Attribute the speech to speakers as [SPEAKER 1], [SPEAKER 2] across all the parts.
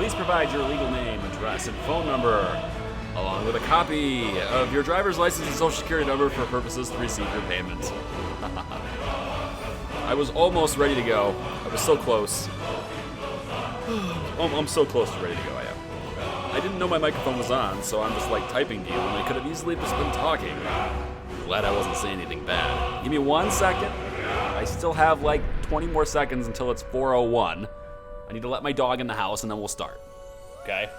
[SPEAKER 1] please provide your legal name, address, and phone number, along with a copy of your driver's license and social security number for purposes to receive your payment. I was almost ready to go. I was so close. I'm so close to ready to go, I am. I didn't know my microphone was on, so I'm just like typing to you when I could have easily just been talking. Glad I wasn't saying anything bad. Give me 1 second. I still have like 20 more seconds until it's 4:01. I need to let my dog in the house and then we'll start. Okay?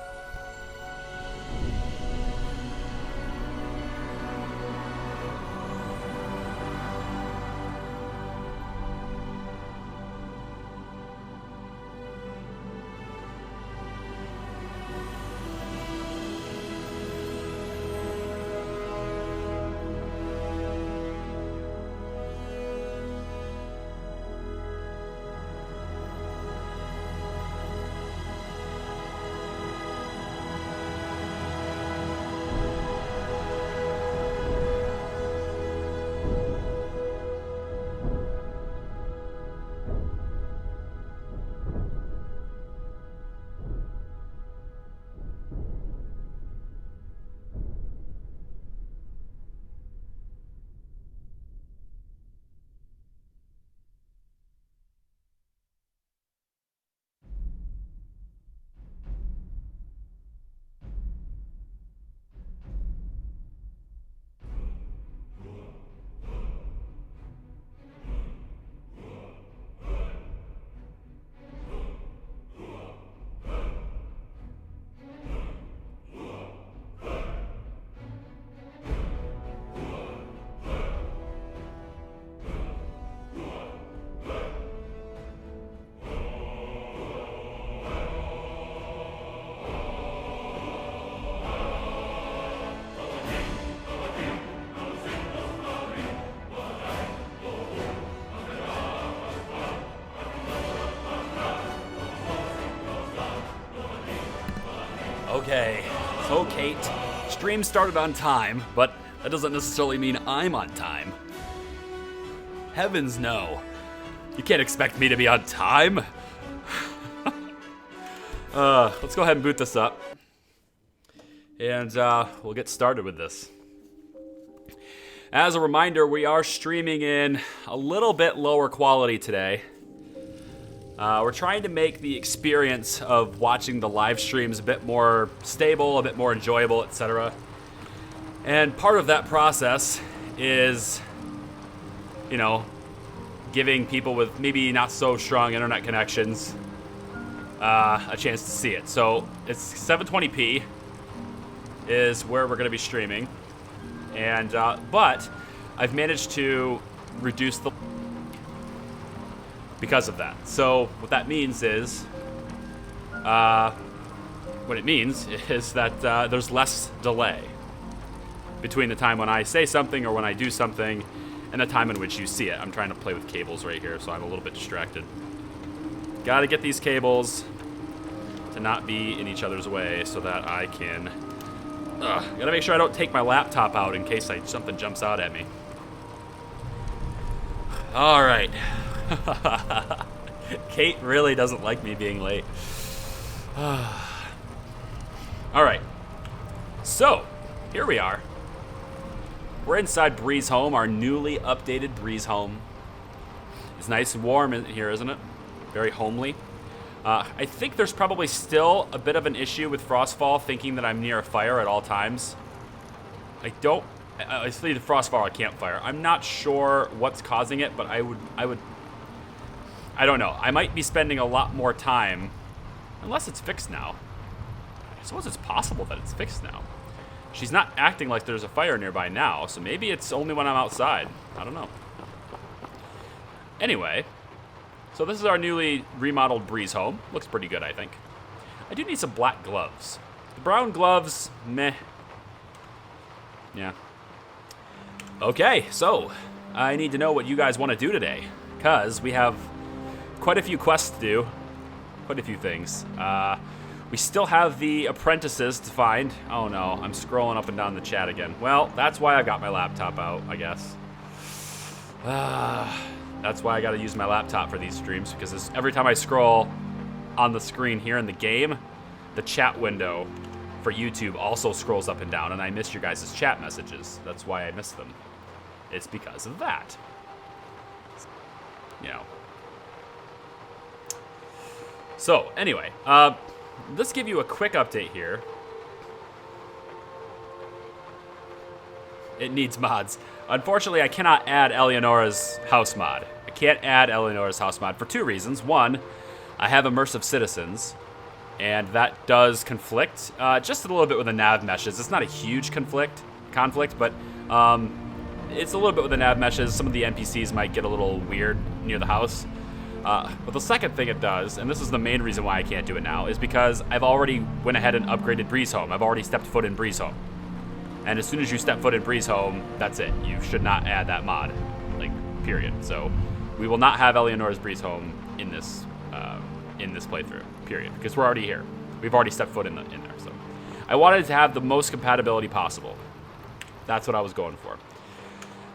[SPEAKER 1] Okay, so Kate, stream started on time, but that doesn't necessarily mean I'm on time. Heavens no. You can't expect me to be on time. Let's go ahead and boot this up. And we'll get started with this. As a reminder, we are streaming in a little bit lower quality today. We're trying to make the experience of watching the live streams a bit more stable, a bit more enjoyable, etc. And part of that process is, giving people with maybe not so strong internet connections a chance to see it. So it's 720p is where we're going to be streaming. And but I've managed to reduce the because of that. So what that means is, that there's less delay between the time when I say something or when I do something and the time in which you see it. I'm trying to play with cables right here, so I'm a little bit distracted. Gotta get these cables to not be in each other's way so that I can... gotta make sure I don't take my laptop out in case something jumps out at me. All right. Kate really doesn't like me being late. All right. So, here we are. We're inside Bree's home, our newly updated Bree's home. It's nice and warm in here, isn't it? Very homely. I think there's probably still a bit of an issue with Frostfall thinking that I'm near a fire at all times. I see the Frostfall at campfire. I'm not sure what's causing it, but I don't know. I might be spending a lot more time, unless it's fixed now. I suppose it's possible that it's fixed now. She's not acting like there's a fire nearby now, so maybe it's only when I'm outside. I don't know. Anyway, so this is our newly remodeled Breeze home. Looks pretty good, I think. I do need some black gloves. The brown gloves, meh. Yeah. Okay, so I need to know what you guys want to do today, because we have quite a few quests to do, quite a few things. We still have the apprentices to find. Oh no, I'm scrolling up and down the chat again. Well, that's why I got my laptop out, I guess. That's why I gotta use my laptop for these streams, because every time I scroll on the screen here in the game, the chat window for YouTube also scrolls up and down, and I missed your guys' chat messages. That's why I missed them. It's because of that. You know. So, anyway, let's give you a quick update here. It needs mods. Unfortunately, I cannot add Eleonora's house mod. I can't add Eleonora's house mod for two reasons. One, I have immersive citizens, and that does conflict just a little bit with the nav meshes. It's not a huge conflict, but it's a little bit with the nav meshes. Some of the NPCs might get a little weird near the house. But the second thing it does, and this is the main reason why I can't do it now, is because I've already went ahead and upgraded Breeze Home. I've already stepped foot in Breeze Home. And as soon as you step foot in Breeze Home, that's it. You should not add that mod, like, period. So we will not have Eleonora's Breeze Home in this playthrough, period, because we're already here. We've already stepped foot in there. So I wanted to have the most compatibility possible. That's what I was going for.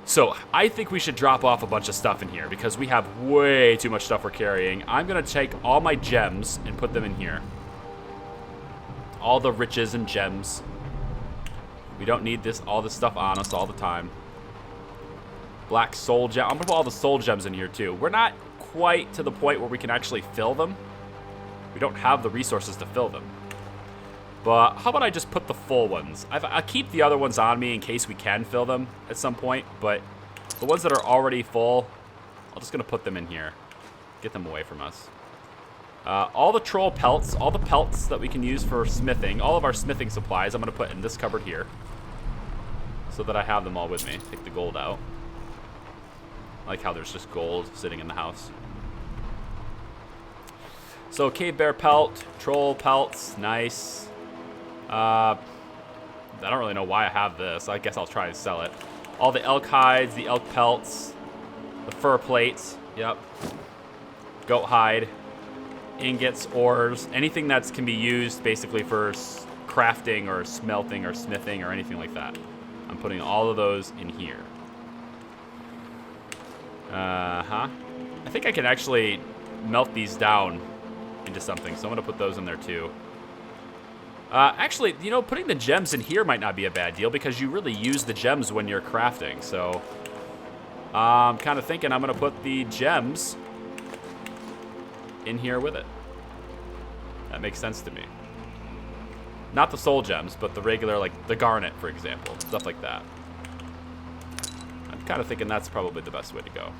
[SPEAKER 1] So I think we should drop off a bunch of stuff in here because we have way too much stuff we're carrying. I'm going to take all my gems and put them in here. All the riches and gems. We don't need all this stuff on us all the time. Black soul gem. I'm going to put all the soul gems in here too. We're not quite to the point where we can actually fill them. We don't have the resources to fill them. But how about I just put the full ones? I'll keep the other ones on me in case we can fill them at some point. But the ones that are already full, I'm just going to put them in here. Get them away from us. All the troll pelts, all the pelts that we can use for smithing, all of our smithing supplies, I'm going to put in this cupboard here. So that I have them all with me. Take the gold out. I like how there's just gold sitting in the house. So cave bear pelt, troll pelts, nice. I don't really know why I have this. I guess I'll try and sell it. All the elk hides, the elk pelts, the fur plates, yep. Goat hide, ingots, ores, anything that can be used basically for crafting or smelting or smithing or anything like that. I'm putting all of those in here. I think I can actually melt these down into something, so I'm going to put those in there too. Actually, you know, putting the gems in here might not be a bad deal because you really use the gems when you're crafting. So I'm kind of thinking I'm going to put the gems in here with it. That makes sense to me. Not the soul gems, but the regular, like the garnet, for example. Stuff like that. I'm kind of thinking that's probably the best way to go.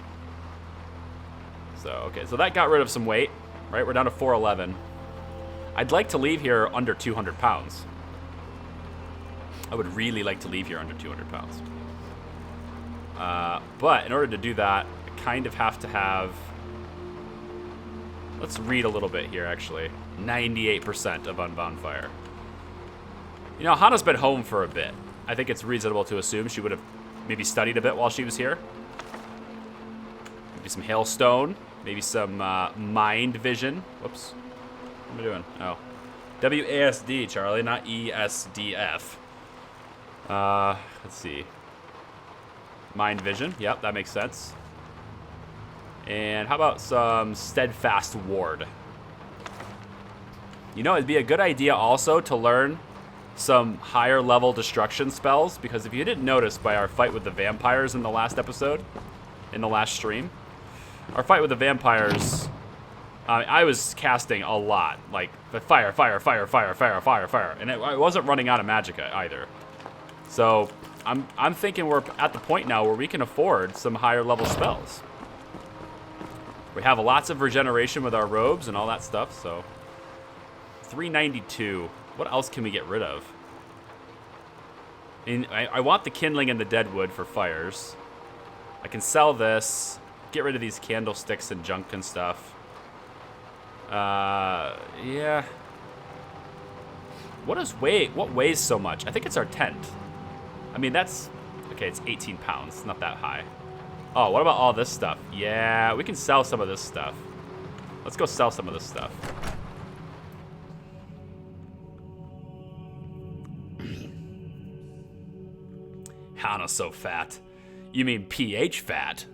[SPEAKER 1] So, okay, so that got rid of some weight, right? We're down to 411. I'd like to leave here under 200 pounds. I would really like to leave here under 200 pounds. But in order to do that, I kind of have to have... Let's read a little bit here, actually. 98% of Unbound Fire. You know, Hana's been home for a bit. I think it's reasonable to assume she would have maybe studied a bit while she was here. Maybe some hailstone. Maybe some mind vision. Whoops. What am I doing? Oh. WASD, Charlie, not ESDF. Let's see. Mind vision. Yep, that makes sense. And how about some steadfast ward? You know, it'd be a good idea also to learn some higher level destruction spells, because if you didn't notice by our fight with the vampires in the last episode, in the last stream, our fight with the vampires, I was casting a lot, like the fire, and I wasn't running out of magicka either. So I'm thinking we're at the point now where we can afford some higher level spells. We have lots of regeneration with our robes and all that stuff, so 392. What else can we get rid of? I want the kindling and the deadwood for fires. I can sell this. Get rid of these candlesticks and junk and stuff. Yeah. What weighs so much? I think it's our tent. I mean, that's... Okay, it's 18 pounds. Not that high. Oh, what about all this stuff? Yeah, we can sell some of this stuff. Let's go sell some of this stuff. Hana's so fat. You mean pH fat?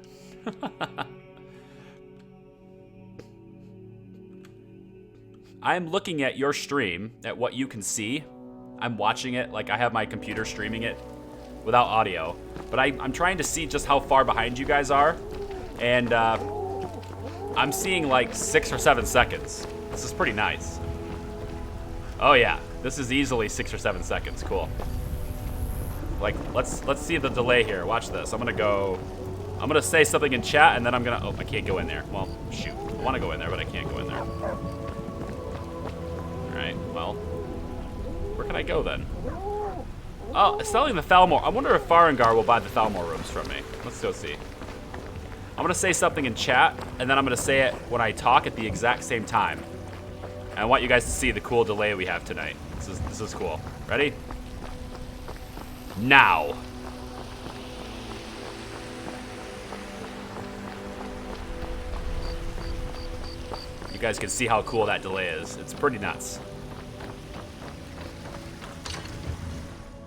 [SPEAKER 1] I'm looking at your stream, at what you can see. I'm watching it, like I have my computer streaming it without audio. But I'm trying to see just how far behind you guys are. And I'm seeing like 6 or 7 seconds. This is pretty nice. Oh yeah, this is easily 6 or 7 seconds. Cool. Like, let's see the delay here. Watch this. I'm gonna say something in chat, and then I'm gonna, oh, I can't go in there. Well, shoot. I wanna go in there, but I can't go in there. All right, well, where can I go then? Oh, it's selling the Thalmor. I wonder if Farengar will buy the Thalmor rooms from me. Let's go see. I'm gonna say something in chat, and then I'm gonna say it when I talk at the exact same time. And I want you guys to see the cool delay we have tonight. This is cool. Ready? Now. You guys can see how cool that delay is. It's pretty nuts.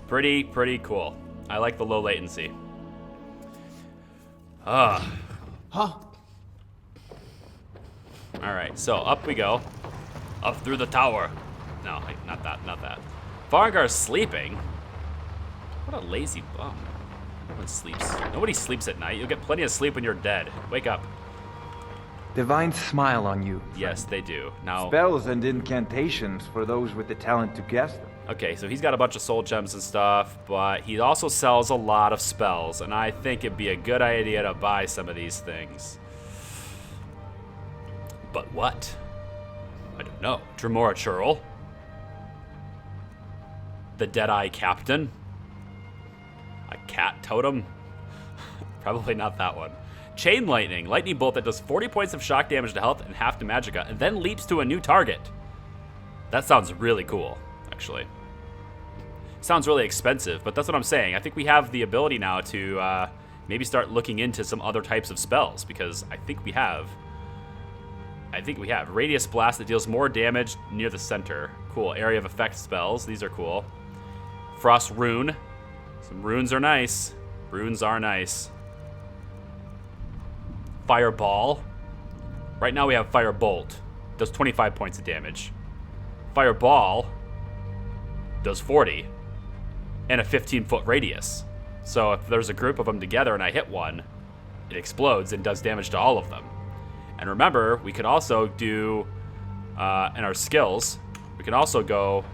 [SPEAKER 1] Pretty cool. I like the low latency. Huh. Alright, so up we go. Up through the tower. No, not that. Farengar's sleeping. What a lazy bum. No one sleeps. Nobody sleeps at night. You'll get plenty of sleep when you're dead. Wake up.
[SPEAKER 2] Divines smile on you.
[SPEAKER 1] Yes, they do. Now,
[SPEAKER 2] Spells and incantations for those with the talent to guess them.
[SPEAKER 1] okay, so he's got a bunch of soul gems and stuff, but he also sells a lot of spells, and I think it'd be a good idea to buy some of these things. But what? I don't know. Dremora Churl? The Deadeye Captain? A cat totem? Probably not that one. Chain Lightning. Lightning Bolt that does 40 points of shock damage to health and half to magicka, and then leaps to a new target. That sounds really cool, actually. Sounds really expensive, but that's what I'm saying. I think we have the ability now to maybe start looking into some other types of spells, because I think we have. Radius Blast that deals more damage near the center. Cool. Area of Effect spells. These are cool. Frost Rune. Some runes are nice. Runes are nice. Fireball. Right now we have Firebolt. Does 25 points of damage. Fireball does 40. And a 15-foot radius. So if there's a group of them together and I hit one, it explodes and does damage to all of them. And remember, we could also do, in our skills, we can also go,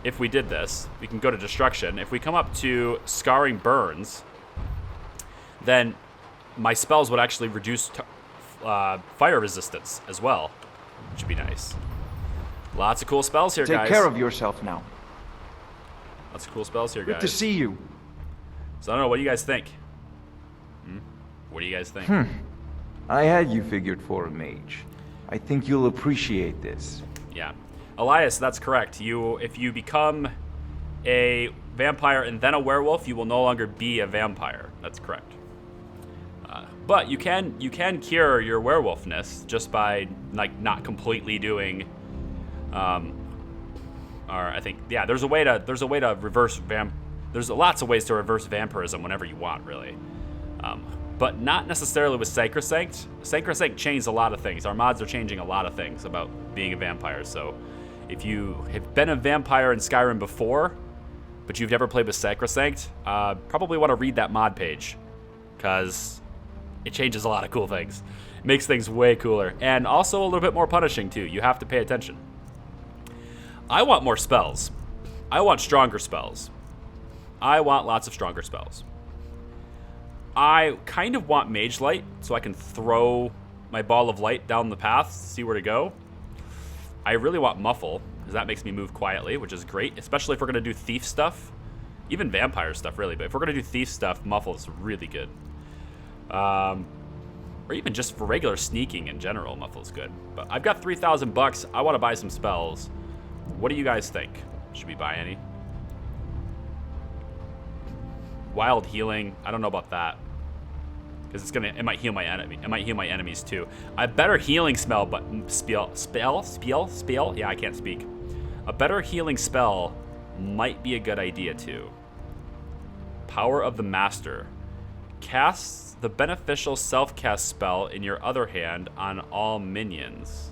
[SPEAKER 1] if we did this, we can go to Destruction. If we come up to Scarring Burns, then my spells would actually reduce fire resistance as well, which would be nice. Lots of cool spells here, guys.
[SPEAKER 2] Take care of yourself now.
[SPEAKER 1] Lots of cool spells here, guys.
[SPEAKER 2] Good to see you.
[SPEAKER 1] So I don't know, what do you guys think? What do you guys think?
[SPEAKER 2] I had you figured for a mage. I think you'll appreciate this.
[SPEAKER 1] Yeah. Elias, that's correct. If you become a vampire and then a werewolf, you will no longer be a vampire. That's correct. But you can cure your werewolfness just by like not completely doing, or I think there's a way to reverse There's lots of ways to reverse vampirism whenever you want, really. But not necessarily with Sacrosanct. Sacrosanct changed a lot of things. Our mods are changing a lot of things about being a vampire. So if you have been a vampire in Skyrim before, but you've never played with Sacrosanct, probably want to read that mod page, because it changes a lot of cool things. It makes things way cooler. And also a little bit more punishing, too. You have to pay attention. I want more spells. I want stronger spells. I want lots of stronger spells. I kind of want Mage Light, so I can throw my ball of light down the path to see where to go. I really want Muffle, because that makes me move quietly, which is great, especially if we're going to do thief stuff. Even vampire stuff, really, but if we're going to do thief stuff, Muffle is really good. Or even just for regular sneaking in general, Muffle is good. But I've got 3,000 bucks. I want to buy some spells. What do you guys think? Should we buy any? Wild healing, I don't know about that, because it might heal my enemy. It might heal my enemies too. A better healing spell, but spell. Yeah, I can't speak. A better healing spell might be a good idea too. Power of the Master. Casts the beneficial self-cast spell in your other hand on all minions.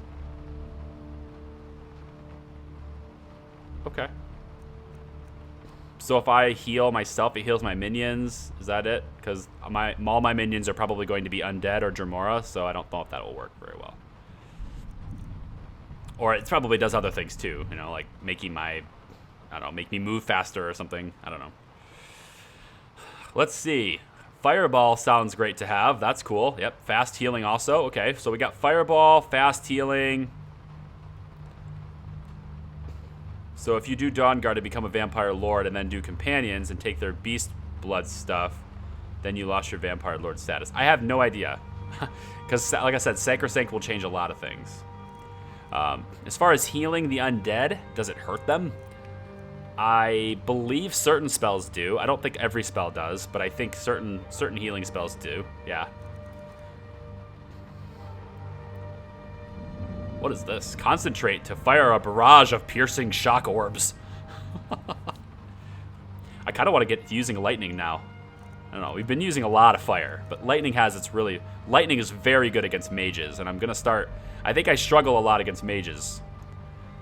[SPEAKER 1] Okay. So if I heal myself, it heals my minions. Is that it? Because all my minions are probably going to be undead or Dremora, so I don't know if that will work very well. Or it probably does other things too, you know, like making my, I don't know, make me move faster or something. I don't know. Let's see. Fireball sounds great to have. That's cool. Yep, fast healing also. Okay, so we got Fireball, fast healing. So if you do Dawnguard to become a Vampire Lord and then do Companions and take their Beast Blood stuff, then you lost your Vampire Lord status. I have no idea. Because, like I said, Sacrosanct will change a lot of things. As far as healing the undead, does it hurt them? I believe certain spells do. I don't think every spell does, but I think certain healing spells do. Yeah. What is this? Concentrate to fire a barrage of piercing shock orbs. I kind of want to get to using lightning now. I don't know. We've been using a lot of fire, but lightning is very good against mages, and I'm going to start. I think I struggle a lot against mages.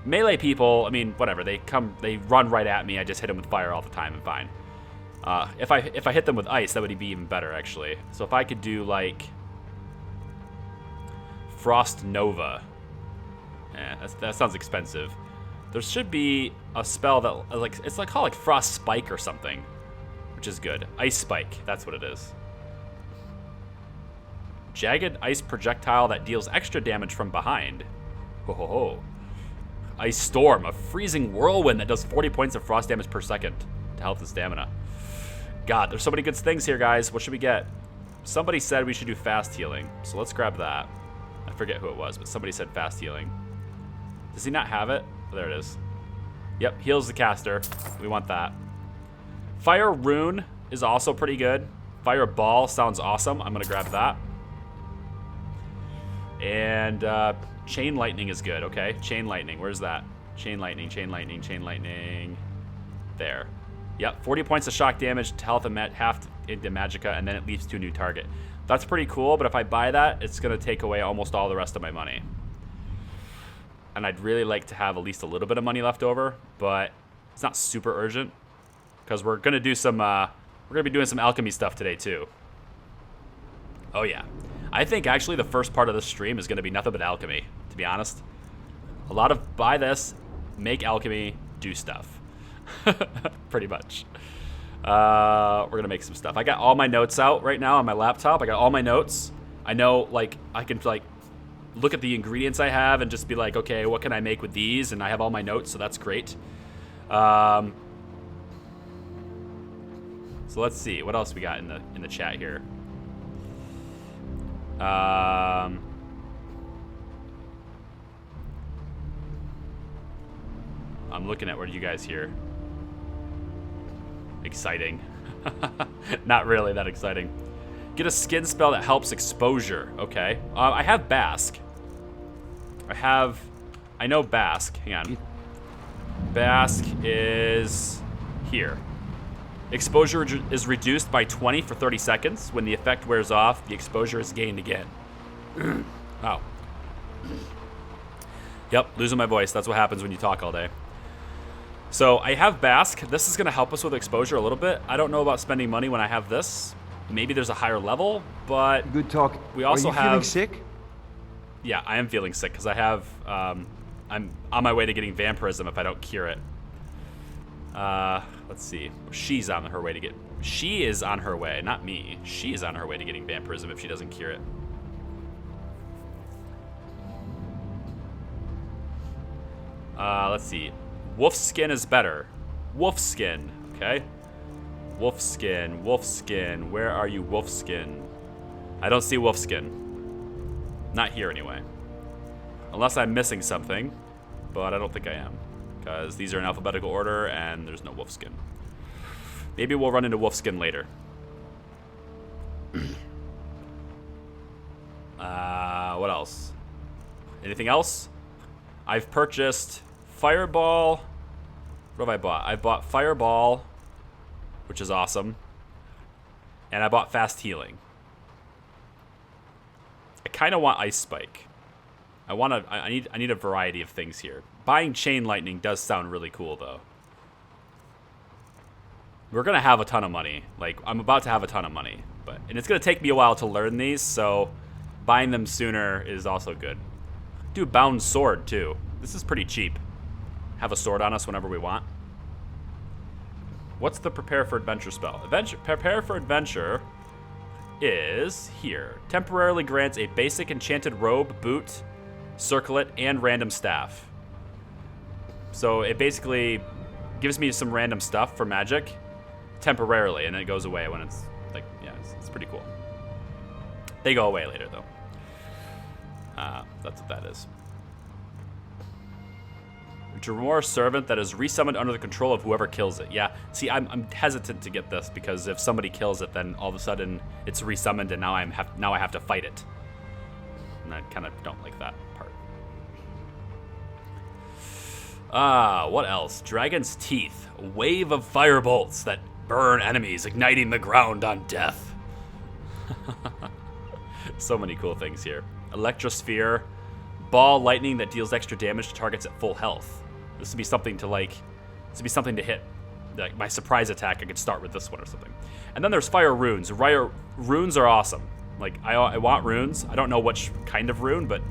[SPEAKER 1] Melee people, I mean, whatever. They run right at me. I just hit them with fire all the time and fine. If I hit them with ice, that would be even better, actually. So if I could do, like, Frost Nova. That sounds expensive. There should be a spell that, like, it's like called, like, Frost Spike or something, which is good. Ice Spike, that's what it is. Jagged ice projectile that deals extra damage from behind. Ho ho ho. Ice Storm, a freezing whirlwind that does 40 points of frost damage per second to health and stamina. God, there's so many good things here, guys. What should we get? Somebody said we should do fast healing, so let's grab that. I forget who it was, but somebody said fast healing. Does he not have it? Oh, there it is. Yep, heals the caster. We want that. Fire Rune is also pretty good. Fireball sounds awesome. I'm going to grab that. And Chain Lightning is good, okay? Chain Lightning, where's that? Chain Lightning, Chain Lightning, Chain Lightning. There. Yep, 40 points of shock damage to health and half into magicka, and then it leaves to a new target. That's pretty cool, but if I buy that, it's going to take away almost all the rest of my money. And I'd really like to have at least a little bit of money left over, but it's not super urgent because we're going to do some we're going to be doing some alchemy stuff today too. Oh yeah. I think actually the first part of this stream is going to be nothing but alchemy, to be honest. A lot of buy this, make alchemy, do stuff. Pretty much. We're going to make some stuff. I got all my notes out right now on my laptop. I got all my notes. I know, like, I can, like, look at the ingredients I have and just be like, okay, what can I make with these? And I have all my notes, so that's great. So let's see what else we got in the chat here. I'm looking at what you guys hear. Exciting. Not really that exciting. Get a skin spell that helps exposure. Okay. I have Bask. I know Bask. Hang on. Bask is here. Exposure is reduced by 20 for 30 seconds. When the effect wears off, the exposure is gained again. Wow. Yep, losing my voice. That's what happens when you talk all day. So I have Bask. This is going to help us with exposure a little bit. I don't know about spending money when I have this. Maybe there's a higher level, but
[SPEAKER 2] good talk.
[SPEAKER 1] We also
[SPEAKER 2] Are you
[SPEAKER 1] have.
[SPEAKER 2] Feeling sick?
[SPEAKER 1] Yeah, I am feeling sick because I have. I'm on my way to getting vampirism if I don't cure it. Let's see. She's on her way to get. She is on her way, not me. She is on her way to getting vampirism if she doesn't cure it. Let's see. Wolf skin is better. Wolf skin. Okay. Wolf skin. Wolf skin. Where are you, wolf skin? I don't see wolf skin. Not here anyway. Unless I'm missing something, but I don't think I am. Because these are in alphabetical order and there's no wolf skin. Maybe we'll run into wolf skin later. What else? Anything else? I've purchased Fireball. What have I bought? I bought Fireball, which is awesome. And I bought Fast Healing. I kind of want Ice Spike. I need a variety of things here. Buying chain lightning does sound really cool though. We're gonna have a ton of money. Like, I'm about to have a ton of money, and it's gonna take me a while to learn these, so buying them sooner is also good. Do bound sword too. This is pretty cheap. Have a sword on us whenever we want. What's the prepare for adventure spell? Prepare for adventure is here. Temporarily grants a basic enchanted robe, boot, circlet, and random staff. So it basically gives me some random stuff for magic temporarily, and it goes away when it's like, yeah, it's pretty cool. They go away later though. That's what that is. Dremor servant that is resummoned under the control of whoever kills it. Yeah, see, I'm hesitant to get this because if somebody kills it, then all of a sudden it's resummoned, and now I have to fight it. And I kind of don't like that part. What else? Dragon's Teeth. Wave of fire bolts that burn enemies, igniting the ground on death. So many cool things here. Electrosphere. Ball lightning that deals extra damage to targets at full health. This would be something to hit. Like my surprise attack, I could start with this one or something. And then there's fire runes. Runes are awesome. Like, I want runes. I don't know which kind of rune, but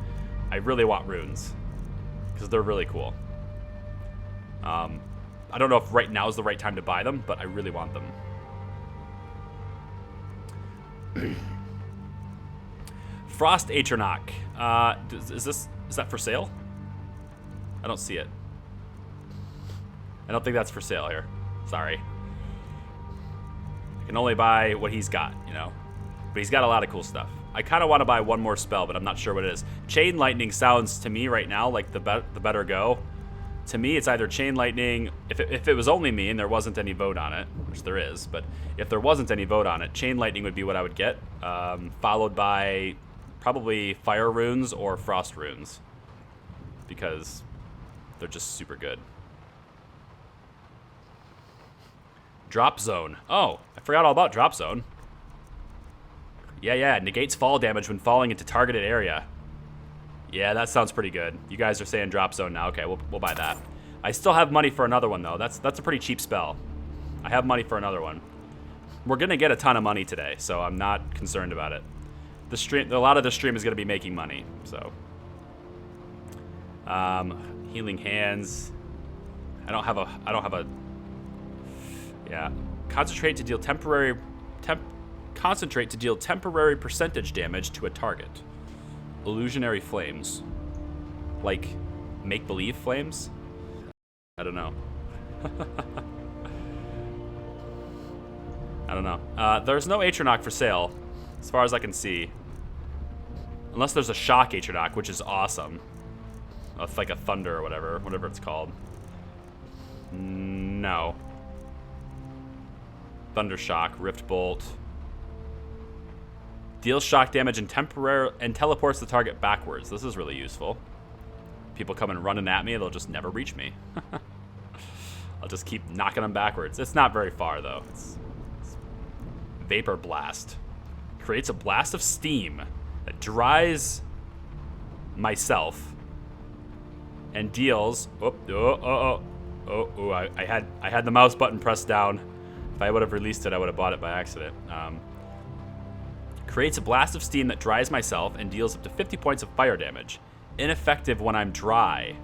[SPEAKER 1] I really want runes because they're really cool. I don't know if right now is the right time to buy them, but I really want them. Frost Atronach. Is that for sale? I don't see it. I don't think that's for sale here. Sorry. I can only buy what he's got, you know. But he's got a lot of cool stuff. I kind of want to buy one more spell, but I'm not sure what it is. Chain Lightning sounds to me right now like the better go. To me, it's either Chain Lightning, if it was only me and there wasn't any vote on it, which there is, but if there wasn't any vote on it, Chain Lightning would be what I would get, followed by probably Fire Runes or Frost Runes, because they're just super good. Drop Zone. Oh, I forgot all about Drop Zone. Yeah, negates fall damage when falling into targeted area. Yeah, that sounds pretty good. You guys are saying Drop Zone now. Okay, we'll buy that. I still have money for another one, though. That's a pretty cheap spell. I have money for another one. We're going to get a ton of money today, so I'm not concerned about it. A lot of the stream is going to be making money, so. Healing Hands. I don't have a. Yeah. Concentrate to deal temporary percentage damage to a target. Illusionary Flames. Like make-believe flames? I don't know. I don't know. There's no Atronach for sale, as far as I can see. Unless there's a Shock Atronach, which is awesome. It's like a Thunder or whatever it's called. No. Thunder Shock, Rift Bolt. Deals shock damage and teleports the target backwards. This is really useful. People coming running at me, they'll just never reach me. I'll just keep knocking them backwards. It's not very far, though. It's Vapor Blast. Creates a blast of steam that dries myself and deals... I had the mouse button pressed down. If I would have released it, I would have bought it by accident. Creates a blast of steam that dries myself and deals up to 50 points of fire damage. Ineffective when I'm dry.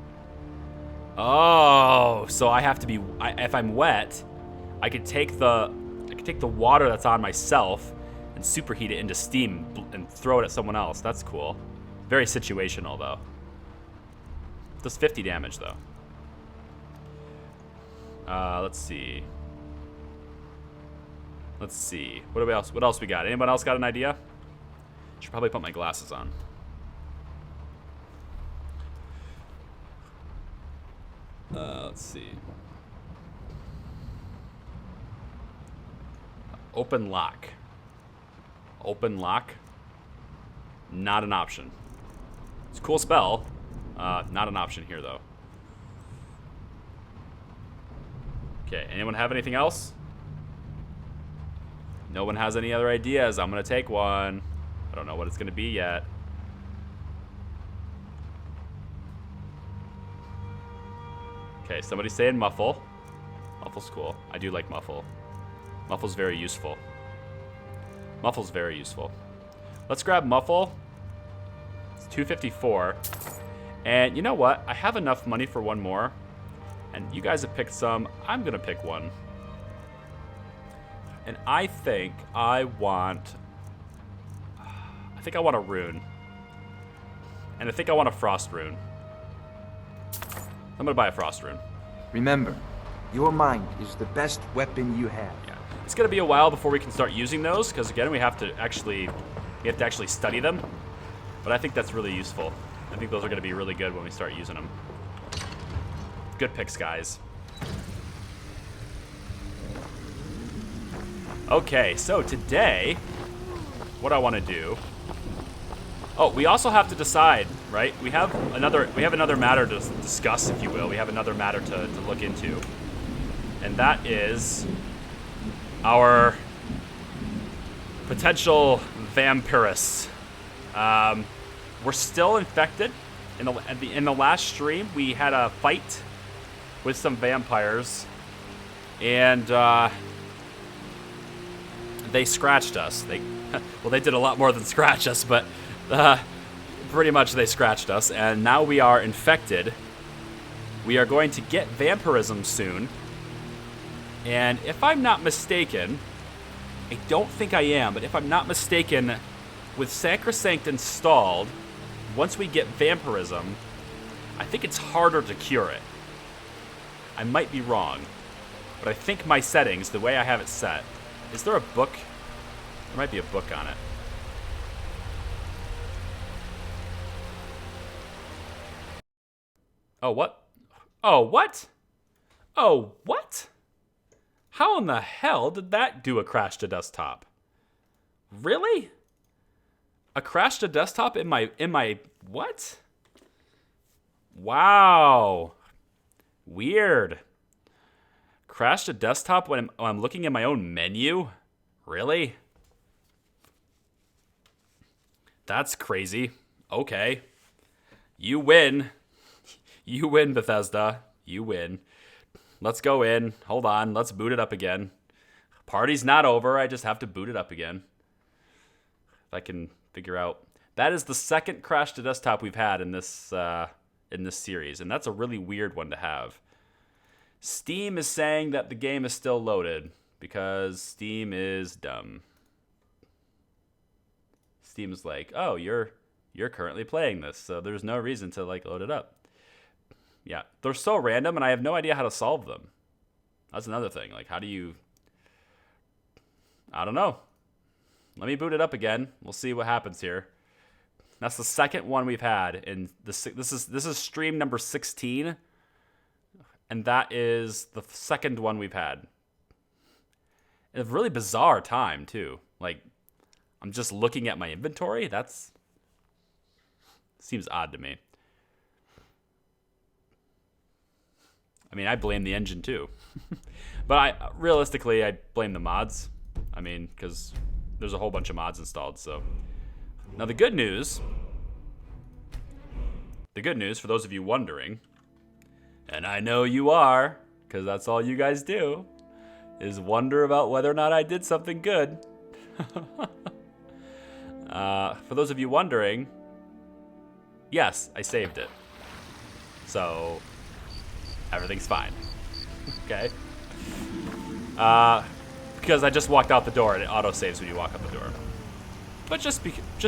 [SPEAKER 1] Oh, so I have to be... if I'm wet, I could take the water that's on myself and superheat it into steam and throw it at someone else. That's cool. Very situational, though. Does 50 damage, though. Let's see. What else we got? Anyone else got an idea? Should probably put my glasses on. Let's see. Open lock. Open lock. Not an option. It's a cool spell. Not an option here, though. Okay, anyone have anything else? No one has any other ideas. I'm going to take one. I don't know what it's going to be yet. Okay, somebody's saying muffle. Muffle's cool. I do like muffle. Muffle's very useful. Muffle's very useful. Let's grab muffle. It's 254. And you know what? I have enough money for one more. And you guys have picked some. I'm going to pick one. And I think I want a rune. And I think I want a frost rune. I'm going to buy a frost rune.
[SPEAKER 2] Remember, your mind is the best weapon you have.
[SPEAKER 1] Yeah. It's going to be a while before we can start using those, because again, we have to actually study them. But I think that's really useful. I think those are going to be really good when we start using them. Good picks, guys. Okay, so today, what I want to do. Oh, we also have to decide, right? We have another matter to discuss, if you will. We have another matter to look into, and that is our potential vampirus. We're still infected. In the last stream, we had a fight with some vampires, and they scratched us. They did a lot more than scratch us, but pretty much they scratched us, and now we are infected. We are going to get vampirism soon, and if I'm not mistaken, I don't think I am, but if I'm not mistaken, with Sacrosanct installed, once we get vampirism, I think it's harder to cure it. I might be wrong, but I think my settings, the way I have it set, is there a book? There might be a book on it. Oh, what? Oh, what? Oh, what? How in the hell did that do a crash to desktop? Really? A crash to desktop in my what? Wow. Weird. Crash to desktop when I'm looking at my own menu? Really? That's crazy. Okay. You win. You win, Bethesda. You win. Let's go in. Hold on. Let's boot it up again. Party's not over. I just have to boot it up again. If I can figure out. That is the second crash to desktop we've had in this series, and that's a really weird one to have. Steam is saying that the game is still loaded because Steam is dumb. Steam is like, oh, you're currently playing this, so there's no reason to load it up. Yeah, they're so random, and I have no idea how to solve them. That's another thing. How do you? I don't know. Let me boot it up again. We'll see what happens here. That's the second one we've had, and this is stream number 16, and that is the second one we've had. A really bizarre time too. I'm just looking at my inventory. That's seems odd to me. I mean, I blame the engine too, but realistically I blame the mods. I mean, because there's a whole bunch of mods installed. So now the good news for those of you wondering, and I know you are, because that's all you guys do, is wonder about whether or not I did something good. For those of you wondering, yes, I saved it. So everything's fine. Okay? Because I just walked out the door and it auto-saves when you walk out the door. But just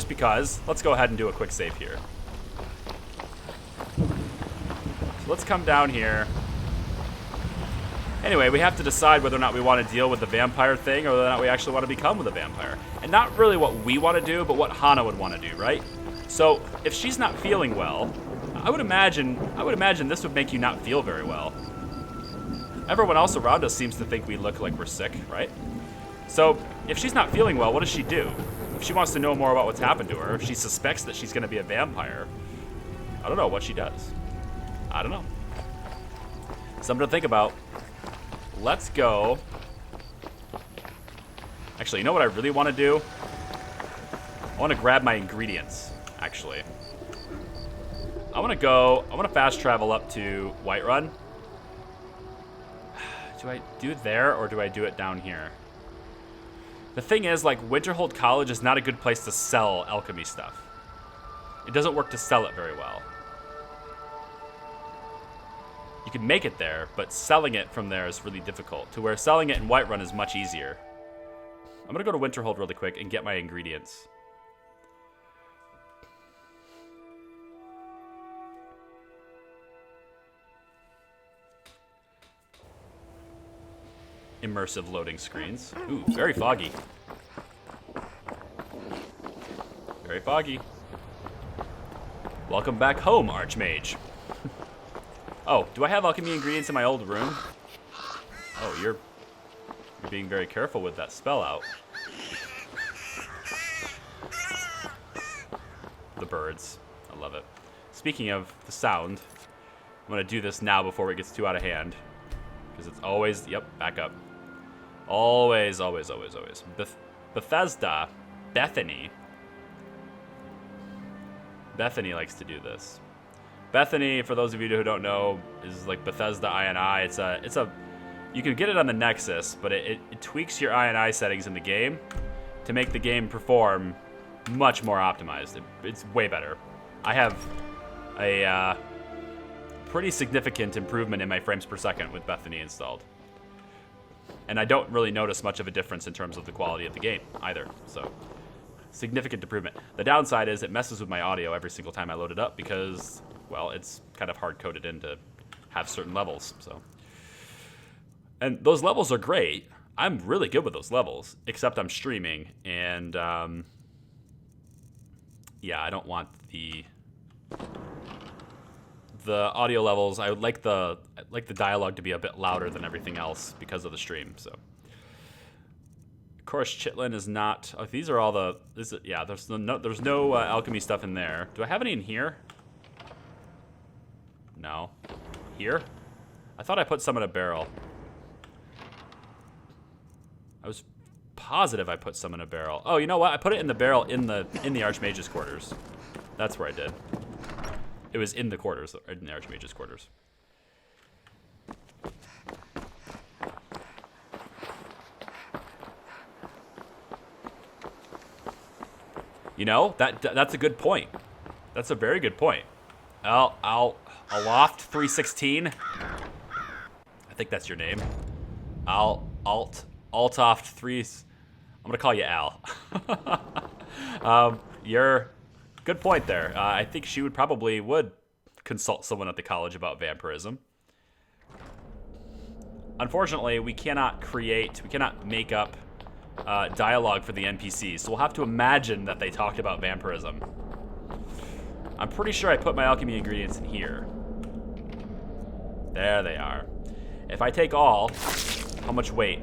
[SPEAKER 1] because, let's go ahead and do a quick save here. So let's come down here. Anyway, we have to decide whether or not we want to deal with the vampire thing or whether or not we actually want to become with a vampire. And not really what we want to do, but what Hana would want to do, right? So if she's not feeling well, I would imagine this would make you not feel very well. Everyone else around us seems to think we look like we're sick, right? So if she's not feeling well, what does she do? If she wants to know more about what's happened to her, if she suspects that she's going to be a vampire, I don't know what she does. I don't know. Something to think about. Let's go. Actually, you know what I really want to do? I want to grab my ingredients, actually. I want to fast travel up to Whiterun do I do it there or do I do it down here? The thing is, like, Winterhold College is not a good place to sell alchemy stuff. It doesn't work to sell it very well. You can make it there, but selling it from there is really difficult, to where selling it in Whiterun is much easier. I'm gonna go to Winterhold really quick and get my ingredients. Immersive loading screens. Ooh, very foggy. Very foggy. Welcome back home, Archmage. Oh, do I have alchemy ingredients in my old room? Oh, you're being very careful with that spell out. The birds. I love it. Speaking of the sound, I'm going to do this now before it gets too out of hand. Because it's always, yep, back up. Always, always, always, always. Bethesda, Bethany likes to do this. Bethany, for those of you who don't know, is like Bethesda INI. It's a, you can get it on the Nexus, but it tweaks your INI settings in the game to make the game perform much more optimized. It's way better. I have a pretty significant improvement in my frames per second with Bethany installed. And I don't really notice much of a difference in terms of the quality of the game either. So, significant improvement. The downside is it messes with my audio every single time I load it up because, well, it's kind of hard-coded in to have certain levels. So, and those levels are great. I'm really good with those levels, except I'm streaming, and yeah, I don't want the audio levels. I would like the dialogue to be a bit louder than everything else because of the stream. So, of course, Chitlin is not. Oh, these are all the. Yeah, there's no alchemy stuff in there. Do I have any in here? No. Here? I thought I put some in a barrel. I was positive I put some in a barrel. Oh, you know what? I put it in the barrel in the Archmage's quarters. That's where I did. It was in the quarters, in the Archmage's quarters. You know, that's a good point. That's a very good point. Aloft 316. I think that's your name. Altoft 3. I'm gonna call you Al. You're good point there. I think she would consult someone at the college about vampirism. Unfortunately, we cannot make up dialogue for the NPCs, so we'll have to imagine that they talked about vampirism. I'm pretty sure I put my alchemy ingredients in here. There they are. If I take all, how much weight?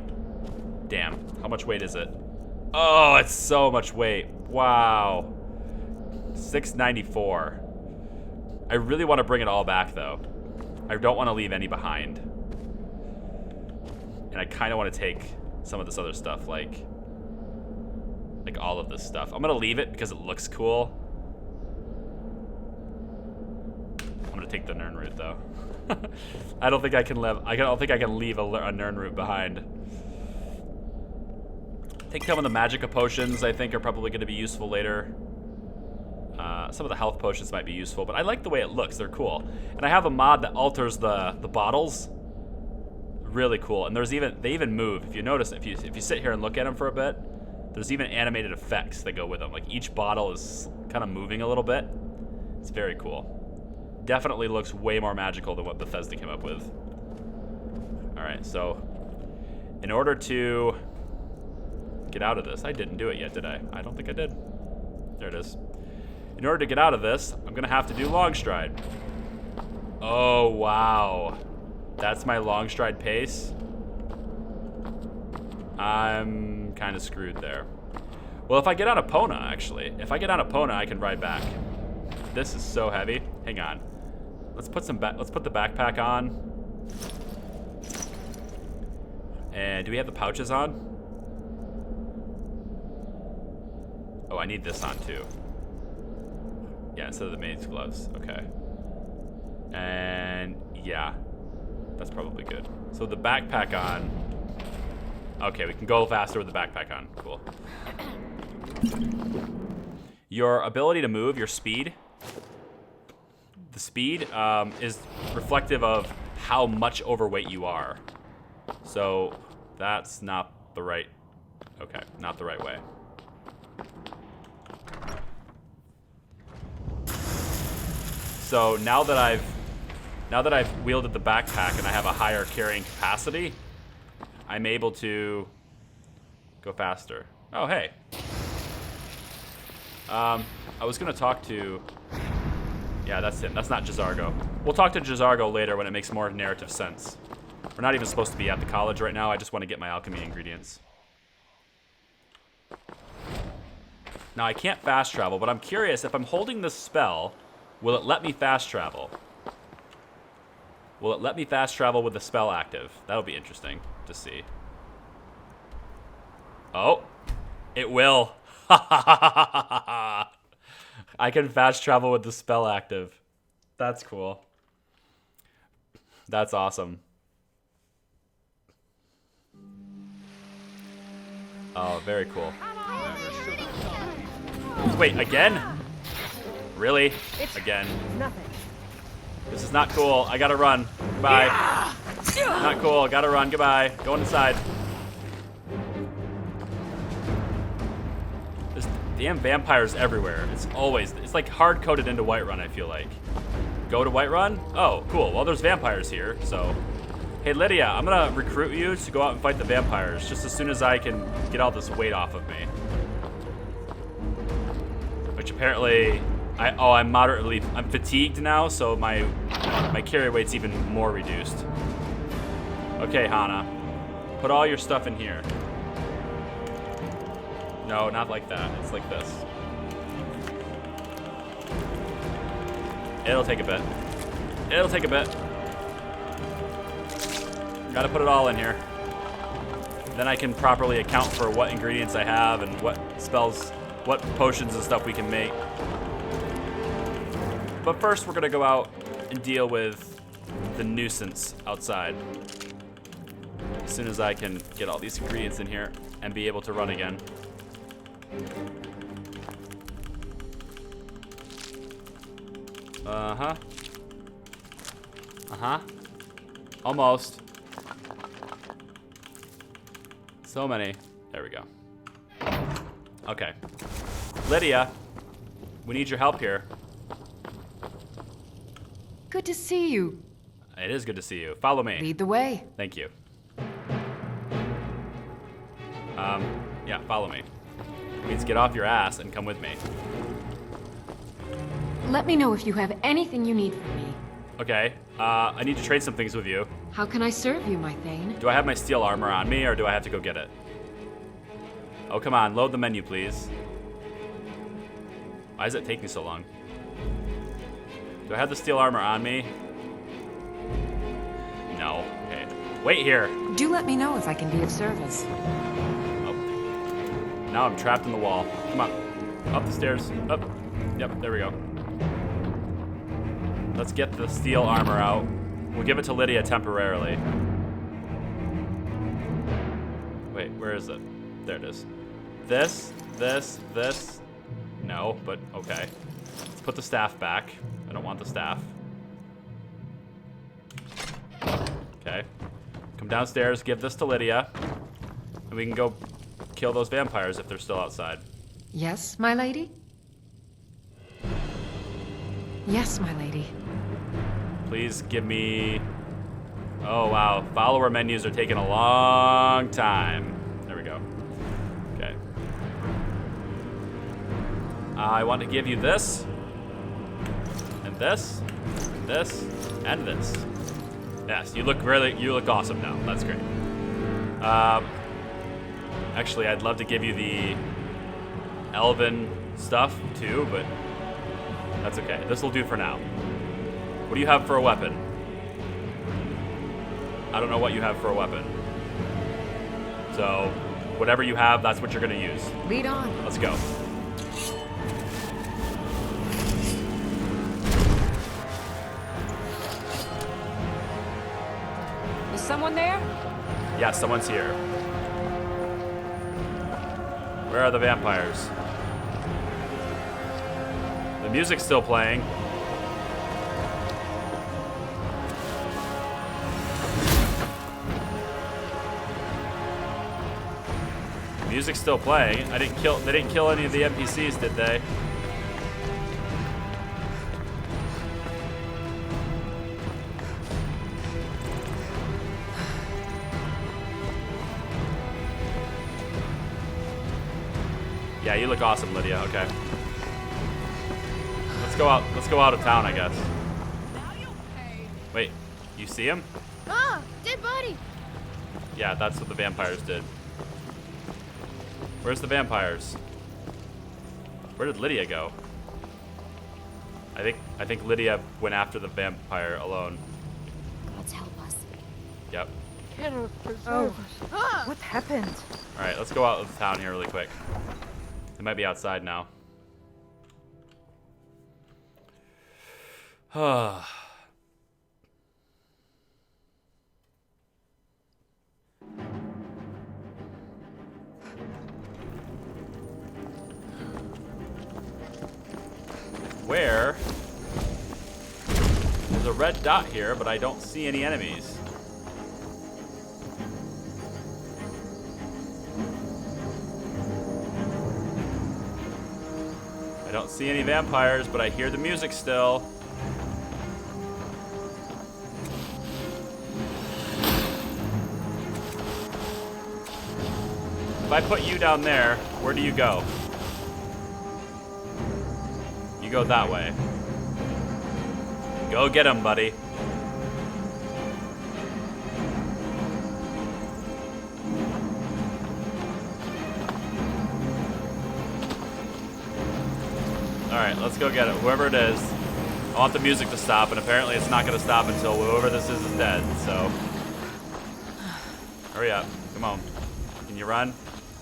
[SPEAKER 1] Damn, how much weight is it? Oh, it's so much weight. Wow. 694. I really want to bring it all back, though. I don't want to leave any behind. And I kind of want to take some of this other stuff, like all of this stuff. I'm going to leave it because it looks cool. I'm going to take the Nern root, though. I don't think I can leave a Nern root behind. I think some of the Magicka potions, I think, are probably going to be useful later. Some of the health potions might be useful, but I like the way it looks. They're cool. And I have a mod that alters the bottles. Really cool. And they even move. If you notice, if you sit here and look at them for a bit, there's even animated effects that go with them. Like each bottle is kind of moving a little bit. It's very cool. Definitely looks way more magical than what Bethesda came up with. All right, so in order to get out of this, I didn't do it yet, did I? I don't think I did. There it is. In order to get out of this, I'm gonna have to do long stride. Oh, wow. That's my long stride pace. I'm kind of screwed there. Well, if I get on Epona, actually. If I get on Epona, I can ride back. This is so heavy. Hang on. Let's put the backpack on. And do we have the pouches on? Oh, I need this on too. Yeah, instead of the maid's gloves. Okay. And yeah. That's probably good. So the backpack on. Okay, we can go faster with the backpack on. Cool. Your ability to move, your speed. The speed is reflective of how much overweight you are. So that's not the right. Okay, not the right way. So now that I've wielded the backpack and I have a higher carrying capacity, I'm able to go faster. Oh, hey. I was gonna talk to... Yeah, that's him. That's not Jazargo. We'll talk to Jazargo later when it makes more narrative sense. We're not even supposed to be at the college right now. I just want to get my alchemy ingredients. Now, I can't fast travel, but I'm curious, if I'm holding this spell, will it let me fast travel? Will it let me fast travel with the spell active? That'll be interesting to see. Oh, it will. I can fast travel with the spell active. That's cool. That's awesome. Oh, very cool. Wait, again? Really? Again. This is not cool. I gotta run. Goodbye. Not cool. Gotta run. Goodbye. Going inside. There's damn vampires everywhere. It's like hard-coded into Whiterun, I feel like. Go to Whiterun? Oh, cool. Well, there's vampires here, so... Hey, Lydia, I'm gonna recruit you to go out and fight the vampires just as soon as I can get all this weight off of me. Which apparently... I'm fatigued now, so my carry weight's even more reduced. Okay, Hana. Put all your stuff in here. No, not like that. It's like this. It'll take a bit. It'll take a bit. Gotta put it all in here. Then I can properly account for what ingredients I have and what spells, what potions and stuff we can make. But first, we're gonna go out and deal with the nuisance outside. As soon as I can get all these ingredients in here and be able to run again. Uh-huh. Uh-huh. Almost. So many. There we go. Okay. Lydia, we need your help here.
[SPEAKER 3] Good to see you.
[SPEAKER 1] It is good to see you. Follow me.
[SPEAKER 3] Lead the way.
[SPEAKER 1] Thank you. Yeah, follow me. It means get off your ass and come with me.
[SPEAKER 3] Let me know if you have anything you need from me.
[SPEAKER 1] Okay, I need to trade some things with you.
[SPEAKER 3] How can I serve you, my Thane?
[SPEAKER 1] Do I have my steel armor on me, or do I have to go get it? Oh, come on, load the menu, please. Why does it take me so long? Do I have the steel armor on me? No. Okay. Wait here.
[SPEAKER 3] Do let me know if I can be of service.
[SPEAKER 1] Oh. Now I'm trapped in the wall. Come on. Up the stairs. Up. Yep, there we go. Let's get the steel armor out. We'll give it to Lydia temporarily. Wait, where is it? There it is. This. No, but okay. Let's put the staff back. I don't want the staff. Okay. Come downstairs, give this to Lydia. And we can go kill those vampires if they're still outside.
[SPEAKER 3] Yes, my lady? Yes, my lady.
[SPEAKER 1] Please give me... Oh, wow. Follower menus are taking a long time. There we go. Okay. I want to give you this. And this. This. And this. Yes, you look awesome now. That's great. Actually, I'd love to give you the elven stuff too, but that's okay. This will do for now. What do you have for a weapon? I don't know what you have for a weapon. So, whatever you have, that's what you're gonna use.
[SPEAKER 3] Lead on.
[SPEAKER 1] Let's go.
[SPEAKER 3] someone there?
[SPEAKER 1] Yeah, someone's here. Where are the vampires? The music's still playing. The music's still playing. They didn't kill any of the NPCs, did they? Yeah, you look awesome, Lydia. Okay. Let's go out. Let's go out of town, I guess. Wait, you see him?
[SPEAKER 4] Ah, dead body.
[SPEAKER 1] Yeah, that's what the vampires did. Where's the vampires? Where did Lydia go? I think Lydia went after the vampire alone.
[SPEAKER 4] Let's help us.
[SPEAKER 1] Yep.
[SPEAKER 3] Oh,
[SPEAKER 4] Ah!
[SPEAKER 3] what happened?
[SPEAKER 1] All right, let's go out of town here really quick. They might be outside now. Where? There's a red dot here, but I don't see any enemies. I don't see any vampires, but I hear the music still. If I put you down there, where do you go? You go that way. Go get him, buddy. Alright, let's go get it. Whoever it is. I want the music to stop, and apparently it's not going to stop until whoever this is dead, so. Hurry up. Come on. Can you run?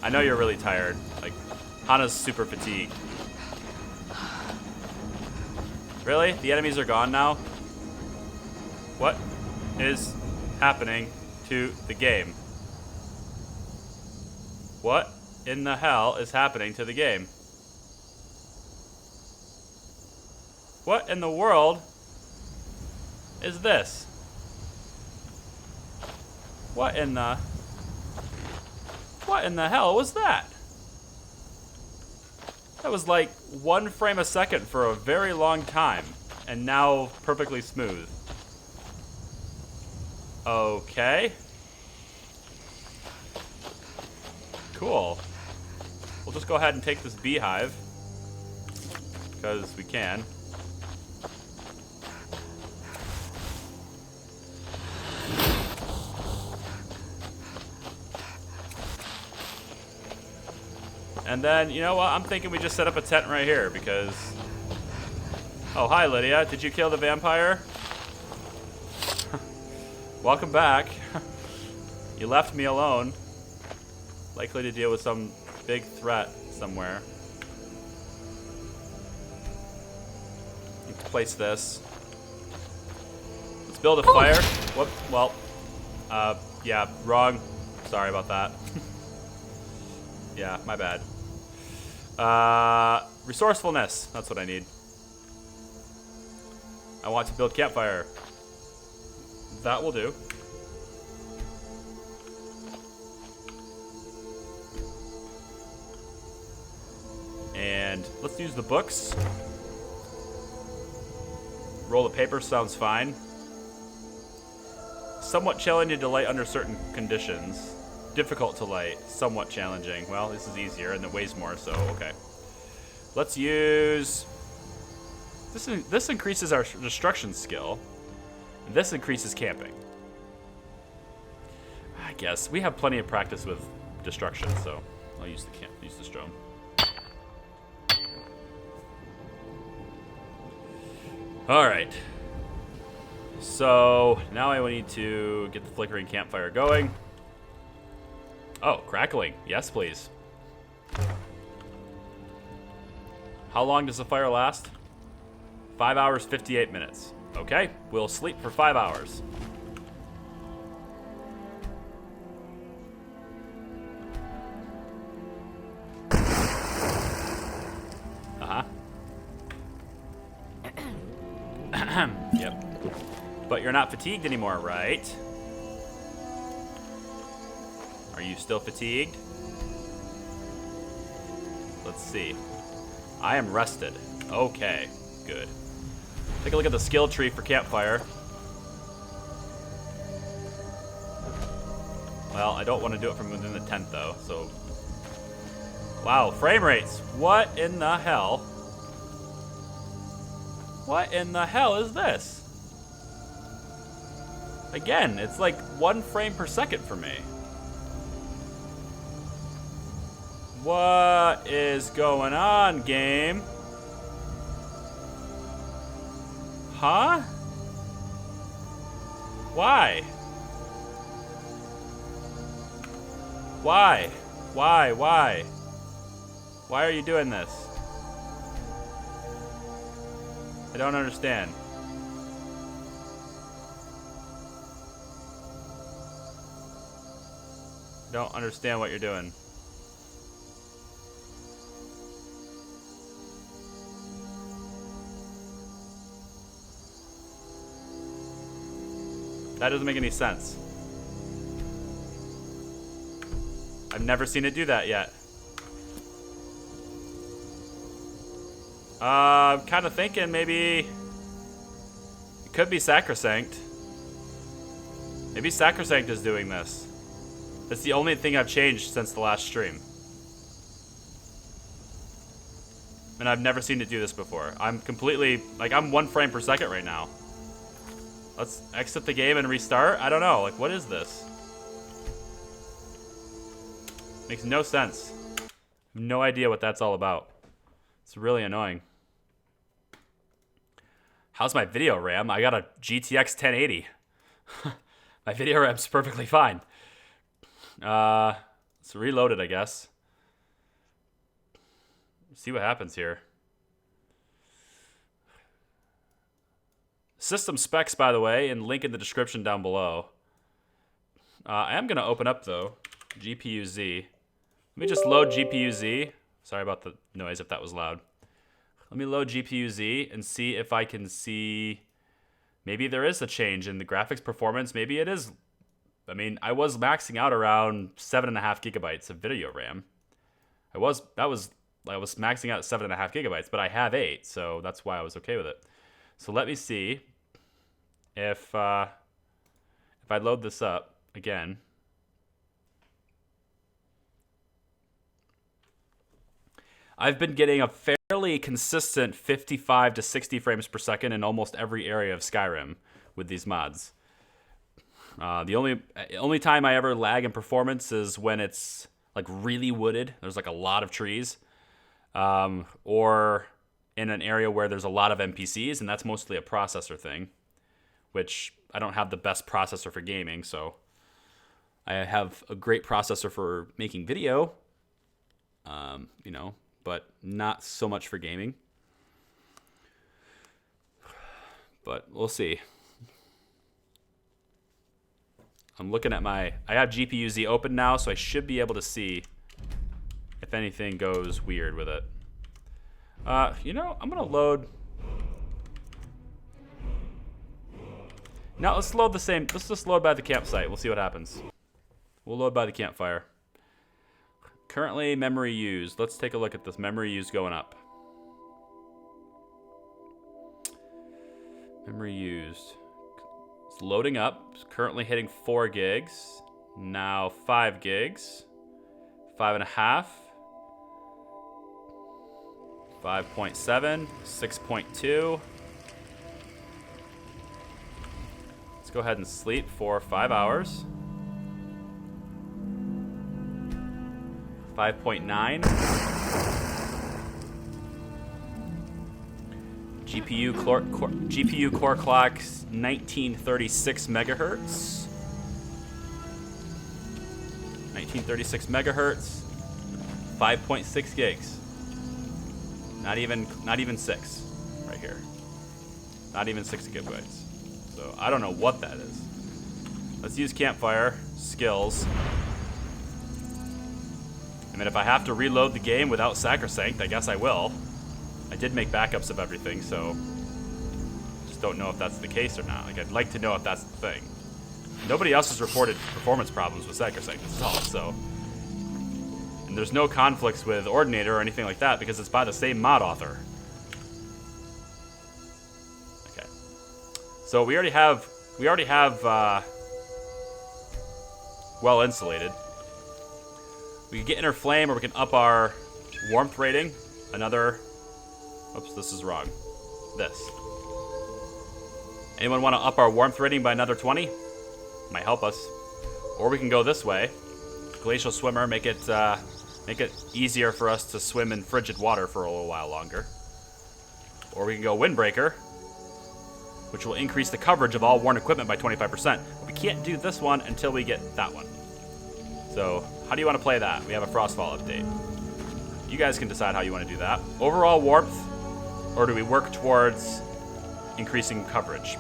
[SPEAKER 1] I know you're really tired. Like, Hana's super fatigued. Really? The enemies are gone now? What is happening to the game? What in the hell is happening to the game? What in the world is this? What in the hell was that? That was like 1 frame a second for a very long time, and now perfectly smooth. Okay. Cool. We'll just go ahead and take this beehive, because we can. And then, you know what? I'm thinking we just set up a tent right here because... Oh, hi, Lydia. Did you kill the vampire? Welcome back. You left me alone. Likely to deal with some big threat somewhere. Need to place this. Let's build a fire. Whoop. Well, yeah, wrong. Sorry about that. Yeah, my bad. Resourcefulness. That's what I need. I want to build campfire. That will do. And let's use the books. Roll of paper sounds fine. Somewhat challenging to light under certain conditions. Difficult to light, somewhat challenging. Well, this is easier and it weighs more, so okay. Let's use... This increases our destruction skill. And this increases camping. I guess. We have plenty of practice with destruction, so I'll use the drone. Alright. So, now I need to get the flickering campfire going. Oh, crackling. Yes, please. How long does the fire last? 5 hours, 58 minutes. Okay, we'll sleep for 5 hours. Yep. But you're not fatigued anymore, right? Are you still fatigued? Let's see. I am rested. Okay, good. Take a look at the skill tree for campfire. Well, I don't want to do it from within the tent, though, so... Wow, frame rates. What in the hell? What in the hell is this? Again, it's like 1 frame per second for me. What is going on, game? Huh? Why? Why? Why? Why are you doing this? I don't understand. I don't understand what you're doing. That doesn't make any sense. I've never seen it do that yet. I'm kind of thinking maybe it could be Sacrosanct. Maybe Sacrosanct is doing this. That's the only thing I've changed since the last stream. And I've never seen it do this before. I'm completely, like, I'm 1 frame per second right now. Let's exit the game and restart. I don't know, like, what is this? Makes no sense. I have no idea what that's all about. It's really annoying. How's my video RAM? I got a GTX 1080. My video RAM's perfectly fine. Let's reload it, I guess. See what happens here. System specs, by the way, and link in the description down below. I am going to open up, though, GPU-Z. Let me just load GPU-Z. Sorry about the noise if that was loud. Let me load GPU-Z and see if I can see... Maybe there is a change in the graphics performance. Maybe it is... I mean, I was maxing out around 7.5 gigabytes of video RAM. I was maxing out at 7.5 gigabytes, but I have 8, so that's why I was okay with it. So let me see if I load this up again. I've been getting a fairly consistent 55 to 60 frames per second in almost every area of Skyrim with these mods. The only time I ever lag in performance is when it's like really wooded. There's like a lot of trees, or in an area where there's a lot of NPCs, and that's mostly a processor thing, which I don't have the best processor for gaming, so I have a great processor for making video, you know, but not so much for gaming. But we'll see. I'm looking at I have GPU-Z open now, so I should be able to see if anything goes weird with it. You know, I'm gonna load. Now let's load the same. Let's just load by the campsite. We'll see what happens. We'll load by the campfire. Currently, memory used. Let's take a look at this. Memory used going up. Memory used. It's loading up. It's currently hitting 4 gigs. Now 5 gigs. 5.5. 5.7. 6.2. Let's go ahead and sleep for 5 hours. 5.9. GPU core clock 1936 megahertz. 1936 megahertz. 5.6 gigs. Not even 6 right here. Not even 6 gigabytes. So I don't know what that is. Let's use campfire skills. I mean, if I have to reload the game without Sacrosanct, I guess I will. I did make backups of everything, so just just don't know if that's the case or not. Like, I'd like to know if that's the thing. Nobody else has reported performance problems with Sacrosanct installed, so... And there's no conflicts with Ordinator or anything like that because it's by the same mod author. Okay. So we already have well insulated. We can get inner flame or we can up our warmth rating. Oops, this is wrong. This. Anyone want to up our warmth rating by another 20? Might help us. Or we can go this way. Glacial Swimmer, make it easier for us to swim in frigid water for a little while longer. Or we can go Windbreaker, which will increase the coverage of all worn equipment by 25%. But we can't do this one until we get that one. So, how do you want to play that? We have a Frostfall update. You guys can decide how you want to do that. Overall warmth, or do we work towards increasing coverage?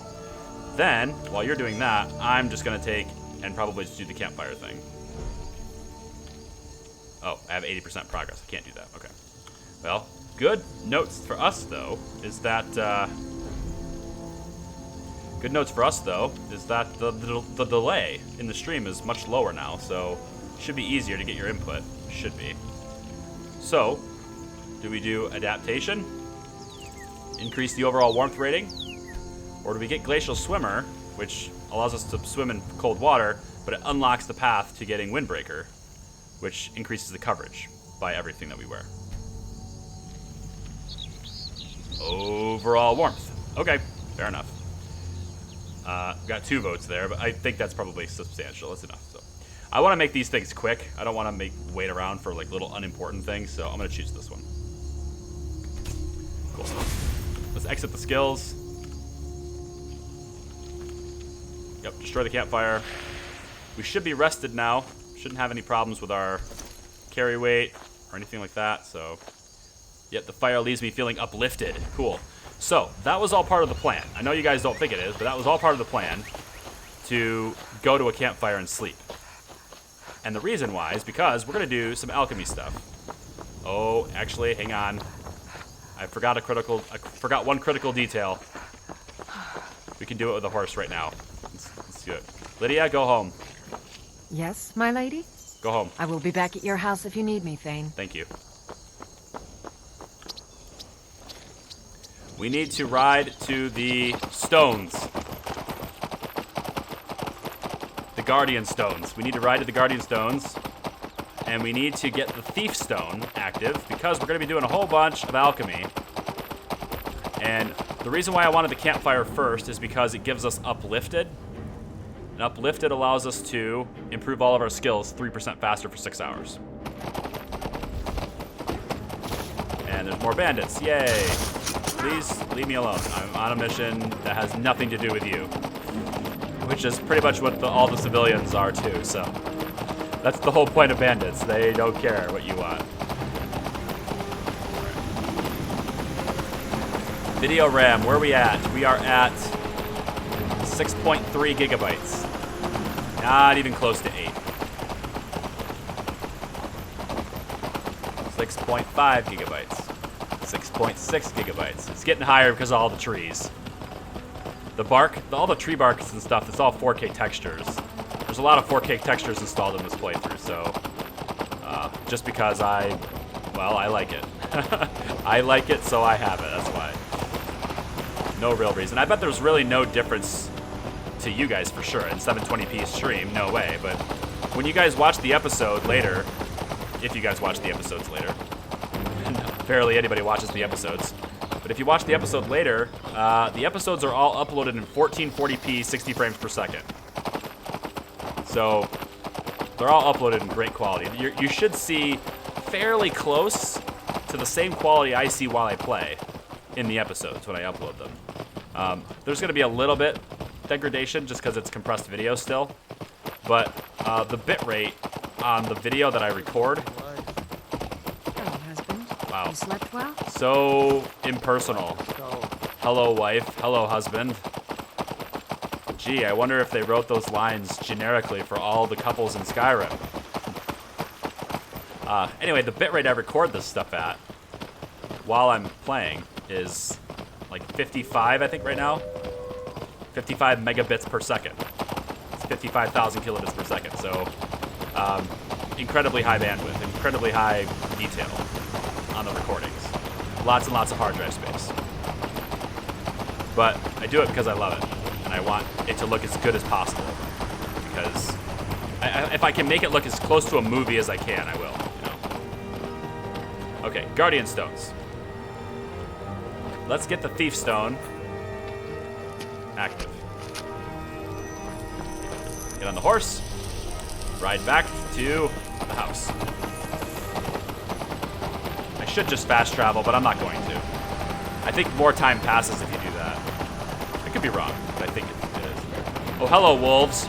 [SPEAKER 1] Then, while you're doing that, I'm just going to take and probably just do the campfire thing. Oh, I have 80% progress. I can't do that. Okay. Well, good notes for us, though, is that... Good notes for us, though, is that the delay in the stream is much lower now, so it should be easier to get your input. Should be. So, do we do adaptation? Increase the overall warmth rating? Or do we get Glacial Swimmer, which allows us to swim in cold water, but it unlocks the path to getting Windbreaker, which increases the coverage by everything that we wear? Overall warmth. Okay, fair enough. Got 2 votes there, but I think that's probably substantial. That's enough. So, I want to make these things quick. I don't want to wait around for like little unimportant things, so I'm going to choose this one. Cool. Let's exit the skills. Yep, destroy the campfire. We should be rested now. Shouldn't have any problems with our carry weight or anything like that, so... Yep, the fire leaves me feeling uplifted. Cool. So, that was all part of the plan. I know you guys don't think it is, but that was all part of the plan to go to a campfire and sleep. And the reason why is because we're going to do some alchemy stuff. Oh, actually, hang on. I forgot one critical detail. We can do it with a horse right now. Let's do it. Lydia, go home.
[SPEAKER 3] Yes, my lady?
[SPEAKER 1] Go home.
[SPEAKER 3] I will be back at your house if you need me, Thane.
[SPEAKER 1] Thank you. We need to ride to the stones. The Guardian Stones. We need to ride to the Guardian Stones. And we need to get the Thief Stone active because we're going to be doing a whole bunch of alchemy. And the reason why I wanted the campfire first is because it gives us Uplifted. And Uplifted allows us to improve all of our skills 3% faster for 6 hours. And there's more bandits. Yay. Please leave me alone. I'm on a mission that has nothing to do with you. Which is pretty much what all the civilians are too, so. That's the whole point of bandits. They don't care what you want. Video RAM, where are we at? We are at 6.3 gigabytes. Not even close to 8. 6.5 gigabytes. 6.6 gigabytes. It's getting higher because of all the trees. The bark, all the tree barks and stuff, it's all 4K textures. There's a lot of 4K textures installed in this playthrough, so just because I like it. I like it, so I have it, that's why. No real reason. I bet there's really no difference to you guys for sure in 720p stream, no way, but when you guys watch the episode later, if you guys watch the episodes later, barely anybody watches the episodes. But if you watch the episode later, the episodes are all uploaded in 1440p, 60 frames per second. So they're all uploaded in great quality. You should see fairly close to the same quality I see while I play in the episodes when I upload them. There's going to be a little bit degradation just because it's compressed video still. But the bitrate on the video that I record... Wow.
[SPEAKER 3] You slept well?
[SPEAKER 1] So impersonal. Hello, wife. Hello, husband. Gee, I wonder if they wrote those lines generically for all the couples in Skyrim. Anyway, the bitrate I record this stuff at while I'm playing is like 55, I think, right now. 55 megabits per second. It's 55,000 kilobits per second. So incredibly high bandwidth, incredibly high detail on the recordings. Lots and lots of hard drive space. But I do it because I love it, and I want it to look as good as possible. Because if I can make it look as close to a movie as I can, I will. You know. Okay, Guardian Stones. Let's get the Thief Stone active. Get on the horse. Ride back to the house. I should just fast travel, but I'm not going to. I think more time passes if you do that. I could be wrong, but I think it is. Oh, hello, wolves.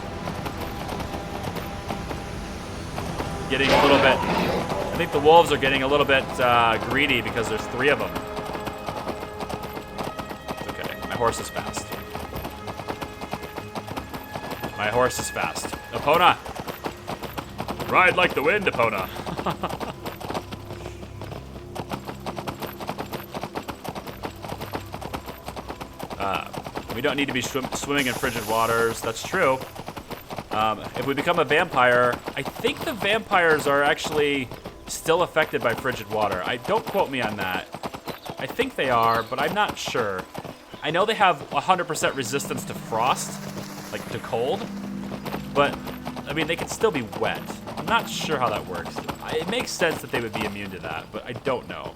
[SPEAKER 1] Getting a little bit... I think the wolves are getting a little bit greedy because there's 3 of them. Okay, my horse is fast. My horse is fast. Epona! Ride like the wind, Epona. We don't need to be swimming in frigid waters. That's true. If we become a vampire, I think the vampires are actually still affected by frigid water. Don't quote me on that. I think they are, but I'm not sure. I know they have 100% resistance to frost, like to cold, but I mean, they can still be wet. I'm not sure how that works. It makes sense that they would be immune to that, but I don't know.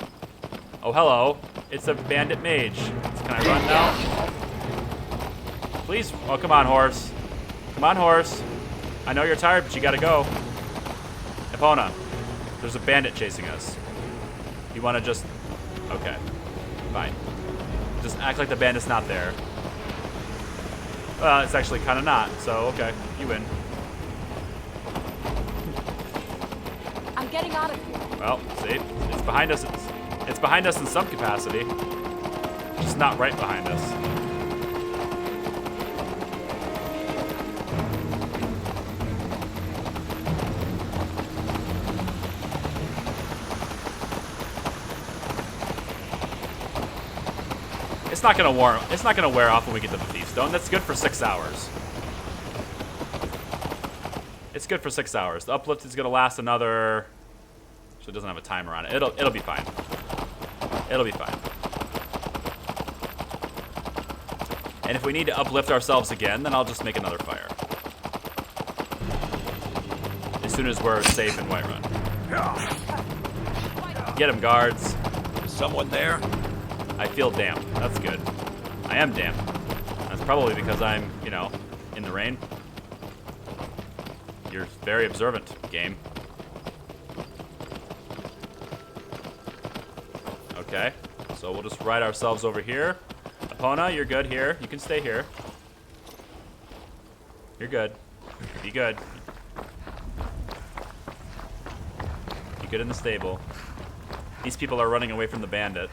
[SPEAKER 1] Oh, hello. It's a bandit mage. Can I run now? Please. Oh, come on, horse. Come on, horse. I know you're tired, but you gotta go. Epona, there's a bandit chasing us. You wanna just... Okay. Fine. Just act like the bandit's not there. Well, it's actually kind of not, so okay. You win.
[SPEAKER 4] I'm getting out of here.
[SPEAKER 1] Well, see? It's behind us. It's behind us in some capacity. Just not right behind us. It's not gonna wear off when we get to the Thief Stone. That's good for 6 hours. It's good for 6 hours. The uplift is gonna last another. So it doesn't have a timer on it. It'll be fine. It'll be fine. And if we need to uplift ourselves again, then I'll just make another fire. As soon as we're safe in Whiterun. Get him, guards.
[SPEAKER 5] Is someone there?
[SPEAKER 1] I feel damp. That's good. I am damp. That's probably because I'm, you know, in the rain. You're very observant, game. Okay. So we'll just ride ourselves over here. Epona, you're good here. You can stay here. You're good. Be good. Be good in the stable. These people are running away from the bandit.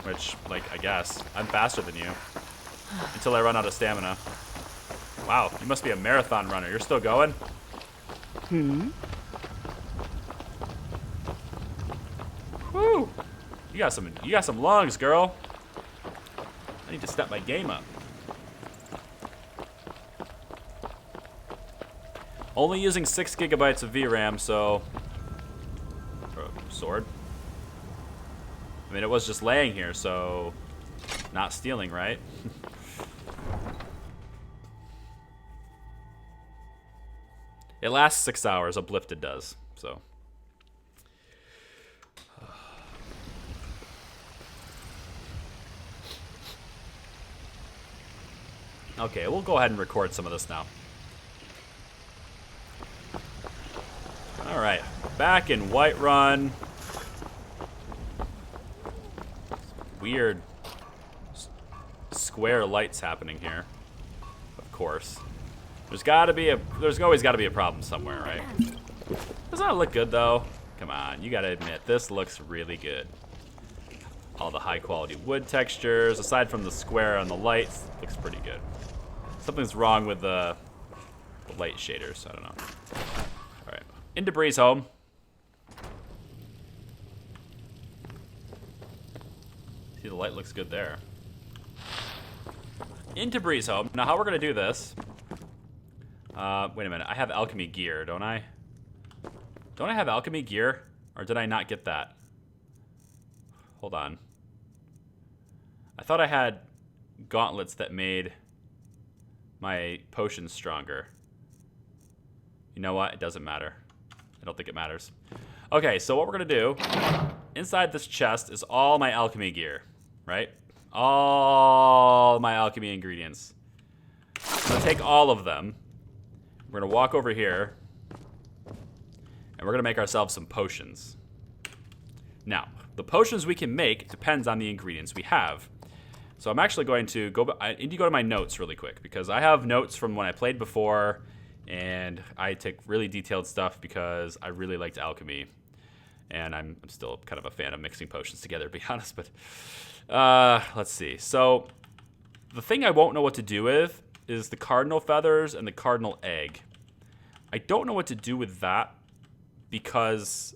[SPEAKER 1] Which, like, I guess. I'm faster than you. Until I run out of stamina. Wow, you must be a marathon runner. You're still going?
[SPEAKER 3] Hmm?
[SPEAKER 1] Whew. You got some lungs, girl. I need to step my game up. Only using 6 gigabytes of VRAM, so... Sword. I mean, it was just laying here, so... Not stealing, right? It lasts 6 hours, uplifted does, so... Okay, we'll go ahead and record some of this now. Alright, back in Whiterun. Weird square lights happening here. Of course. There's always gotta be a problem somewhere, right? Doesn't that look good though? Come on, you gotta admit, this looks really good. All the high quality wood textures, aside from the square and the lights, looks pretty good. Something's wrong with the light shaders, I don't know. Alright, into Breeze home. See, the light looks good there. into Breeze Home. Now, how we're going to do this... wait a minute. I have alchemy gear, don't I? Don't I have alchemy gear? Or did I not get that? Hold on. I thought I had gauntlets that made my potions stronger. You know what? It doesn't matter. I don't think it matters. Okay, so what we're going to do, inside this chest is all my alchemy gear, right? All my alchemy ingredients. I'm going to take all of them. We're going to walk over here, and we're going to make ourselves some potions. Now, the potions we can make depends on the ingredients we have. So I'm actually going to go... I need to go to my notes really quick, because I have notes from when I played before, and I take really detailed stuff because I really liked alchemy. And I'm still kind of a fan of mixing potions together, to be honest. But let's see. So the thing I won't know what to do with is the cardinal feathers and the cardinal egg. I don't know what to do with that because,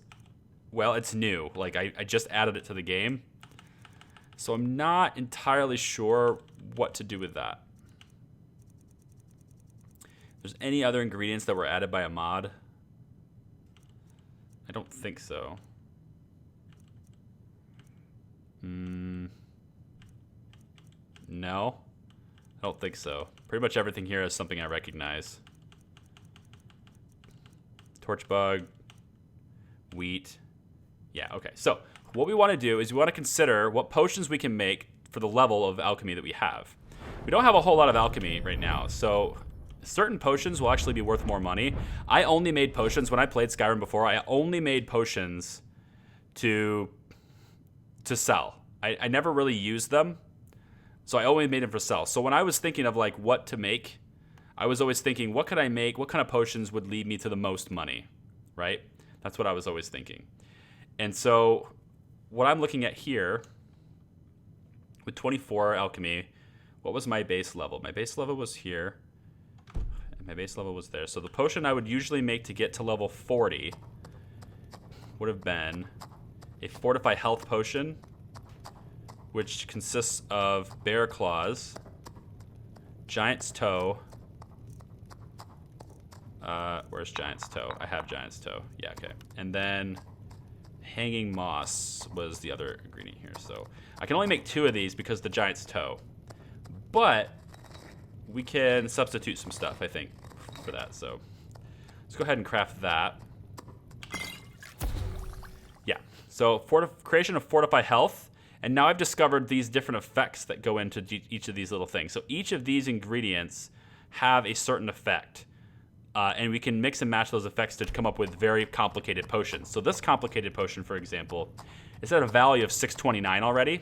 [SPEAKER 1] well, it's new. Like, I just added it to the game. So I'm not entirely sure what to do with that. If there's any other ingredients that were added by a mod? I don't think so. No, I don't think so. Pretty much everything here is something I recognize. Torch bug, wheat. Yeah, okay. So what we want to do is we want to consider what potions we can make for the level of alchemy that we have. We don't have a whole lot of alchemy right now, so certain potions will actually be worth more money. I only made potions when I played Skyrim before. I only made potions to sell. I never really used them, so I only made them for sell. So when I was thinking of like what to make, I was always thinking, what could I make? What kind of potions would lead me to the most money, right? That's what I was always thinking. And so what I'm looking at here with 24 alchemy, what was my base level? My base level was here. My base level was there. So the potion I would usually make to get to level 40 would have been a Fortify Health potion, which consists of Bear Claws, Giant's Toe. Where's Giant's Toe? I have Giant's Toe. Yeah, okay. And then Hanging Moss was the other ingredient here. So I can only make 2 of these because the Giant's Toe. But we can substitute some stuff, I think, for that. So let's go ahead and craft that. Yeah, so creation of Fortify Health. And now I've discovered these different effects that go into each of these little things. So each of these ingredients have a certain effect. And we can mix and match those effects to come up with very complicated potions. So this complicated potion, for example, is at a value of 629 already.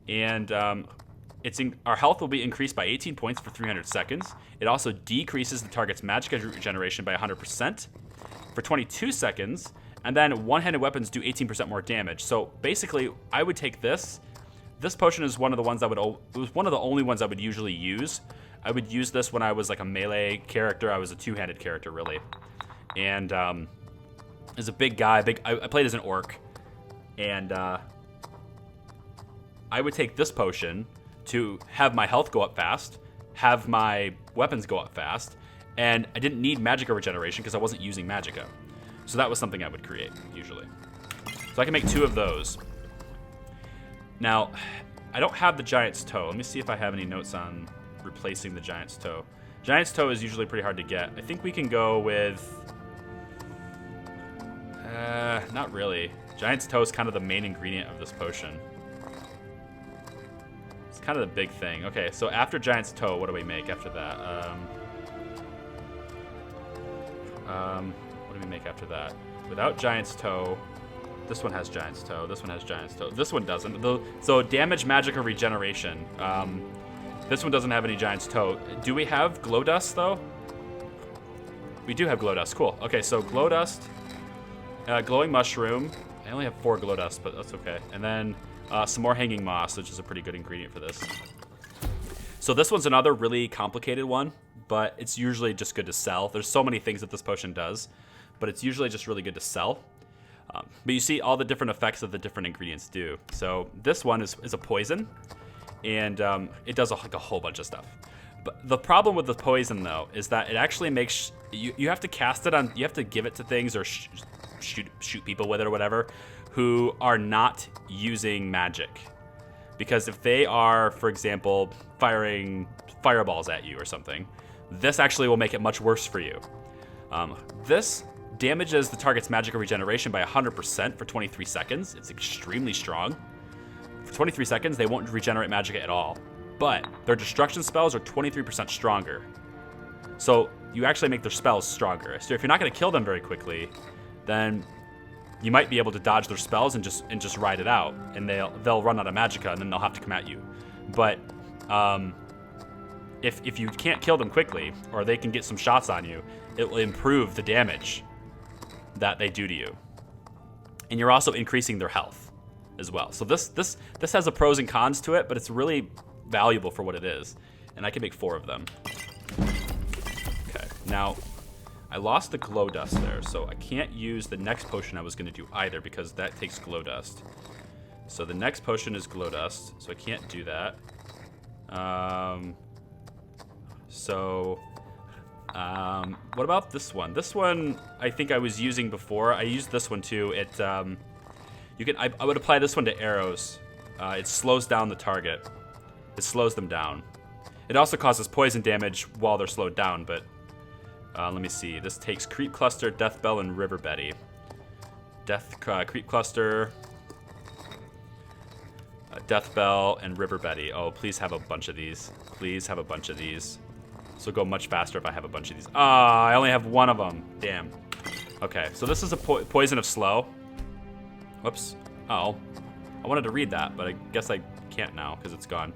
[SPEAKER 1] And our health will be increased by 18 points for 300 seconds. It also decreases the target's magic regeneration by 100% for 22 seconds. And then one-handed weapons do 18% more damage. So basically, I would take this. This potion is one of the ones it was one of the only ones I would usually use. I would use this when I was like a melee character. I was a two-handed character, really. And as a big guy, I played as an orc. And I would take this potion to have my health go up fast, have my weapons go up fast, and I didn't need magicka regeneration because I wasn't using magicka. So that was something I would create, usually. So I can make 2 of those. Now, I don't have the Giant's Toe. Let me see if I have any notes on replacing the Giant's Toe. Giant's Toe is usually pretty hard to get. I think we can go with... not really. Giant's Toe is kind of the main ingredient of this potion. It's kind of the big thing. Okay, so after Giant's Toe, what do we make after that? What do we make after that? Without Giant's Toe, this one has Giant's Toe. This one has Giant's Toe. This one doesn't. So damage, magic, or regeneration. This one doesn't have any Giant's Toe. Do we have Glow Dust, though? We do have Glow Dust. Cool. Okay, so Glow Dust, Glowing Mushroom. I only have 4 Glow Dust, but that's okay. And then some more Hanging Moss, which is a pretty good ingredient for this. So this one's another really complicated one, but it's usually just good to sell. There's so many things that this potion does, but it's usually just really good to sell. But you see all the different effects that the different ingredients do. So this one is a poison, and it does like a whole bunch of stuff. But the problem with the poison, though, is that it actually makes you have to cast it on. You have to give it to things or shoot people with it or whatever who are not using magic. Because if they are, for example, firing fireballs at you or something, this actually will make it much worse for you. This damages the target's magical regeneration by 100% for 23 seconds. It's extremely strong. For 23 seconds, they won't regenerate magic at all. But their destruction spells are 23% stronger. So you actually make their spells stronger. So if you're not going to kill them very quickly, then you might be able to dodge their spells and just ride it out, and they'll run out of magicka, and then they'll have to come at you. But if you can't kill them quickly, or they can get some shots on you, it will improve the damage that they do to you, and you're also increasing their health as well. So this has a pros and cons to it, but it's really valuable for what it is, and I can make 4 of them. Okay, now I lost the glow dust there, so I can't use the next potion I was going to do either because that takes glow dust. So the next potion is glow dust, so I can't do that. What about this one? This one I think I was using before. I used this one too. I would apply this one to arrows. It slows down the target. It slows them down. It also causes poison damage while they're slowed down, but let me see. This takes Creep Cluster, Death Bell, and River Betty. Creep Cluster, Death Bell, and River Betty. Oh, please have a bunch of these. Please have a bunch of these. This will go much faster if I have a bunch of these. Ah, I only have one of them. Damn. Okay, so this is a Poison of Slow. Whoops. Oh, I wanted to read that, but I guess I can't now because it's gone.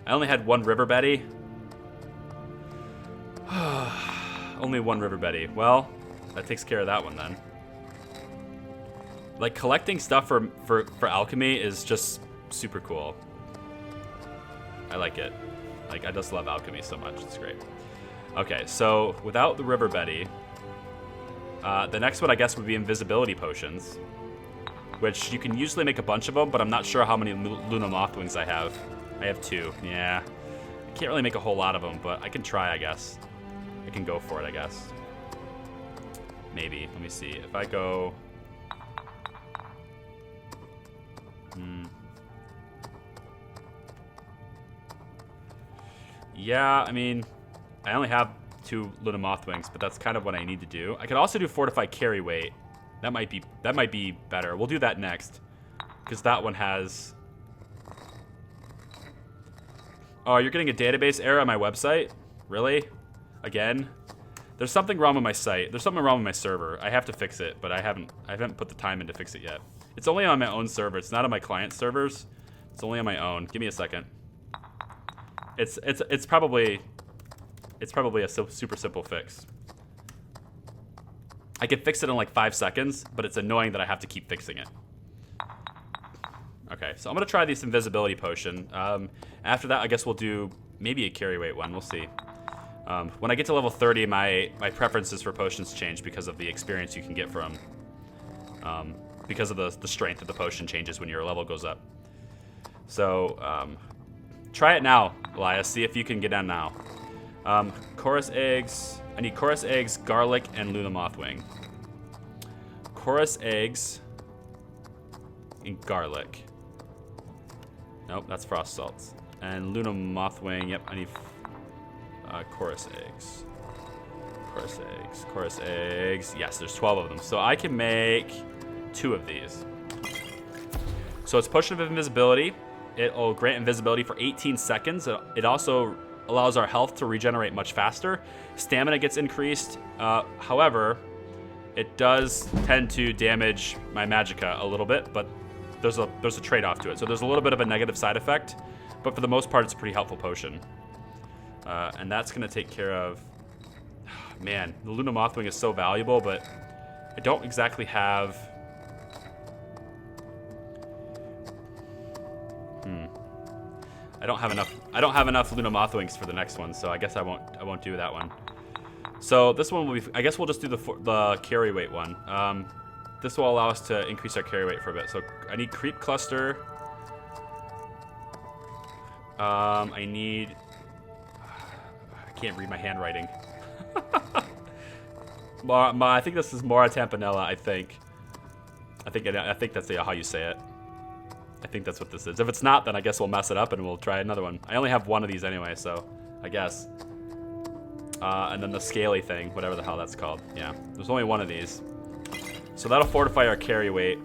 [SPEAKER 1] I only had one River Betty. Only one River Betty. Well, that takes care of that one then. Like, collecting stuff for alchemy is just super cool. I like it. Like, I just love alchemy so much. It's great. Okay, so without the River Betty, the next one I guess would be invisibility potions, which you can usually make a bunch of them, but I'm not sure how many Luna Mothwings I have. I have 2. Yeah, I can't really make a whole lot of them, but I can try, I guess. I can go for it, I guess. Maybe. Let me see. If I go... Yeah, I mean, I only have 2 Luna Mothwings, but that's kind of what I need to do. I could also do Fortified Carry Weight. That might be better. We'll do that next, because that one has... Oh, you're getting a database error on my website? Really? Again? There's something wrong with my site. There's something wrong with my server. I have to fix it, but I haven't put the time in to fix it yet. It's only on my own server. It's not on my client servers. It's only on my own. Give me a second. It's probably a super simple fix. I can fix it in like 5 seconds, but it's annoying that I have to keep fixing it. Okay, so I'm gonna try this invisibility potion. After that, I guess we'll do maybe a carry weight one. We'll see. When I get to level 30, my preferences for potions change because of the experience you can get from. Because of the strength of the potion changes when your level goes up. So try it now, Elias. See if you can get down now. Chorus eggs. I need chorus eggs, garlic, and Luna Mothwing. Chorus eggs and garlic. Nope, that's frost salts. And Luna Mothwing. Yep, I need chorus eggs. Chorus eggs. Chorus eggs. Yes, there's 12 of them. So I can make 2 of these. So it's Potion of Invisibility. It'll grant invisibility for 18 seconds. It also allows our health to regenerate much faster. Stamina gets increased. However, it does tend to damage my magicka a little bit, but there's a trade-off to it. So there's a little bit of a negative side effect, but for the most part, it's a pretty helpful potion. And that's going to take care of... Man, the Luna Mothwing is so valuable, but I don't exactly have... I don't have enough Luna Mothwings for the next one, so I guess I won't do that one. So this one will be... I guess we'll just do the carry weight one. This will allow us to increase our carry weight for a bit. So I need Creep Cluster. I need... I can't read my handwriting. I think this is Mora Tampanella, I think. I think that's how you say it. I think that's what this is. If it's not, then I guess we'll mess it up and we'll try another one. I only have one of these anyway, so I guess. And then the scaly thing, whatever the hell that's called. Yeah, there's only one of these. So that'll fortify our carry weight.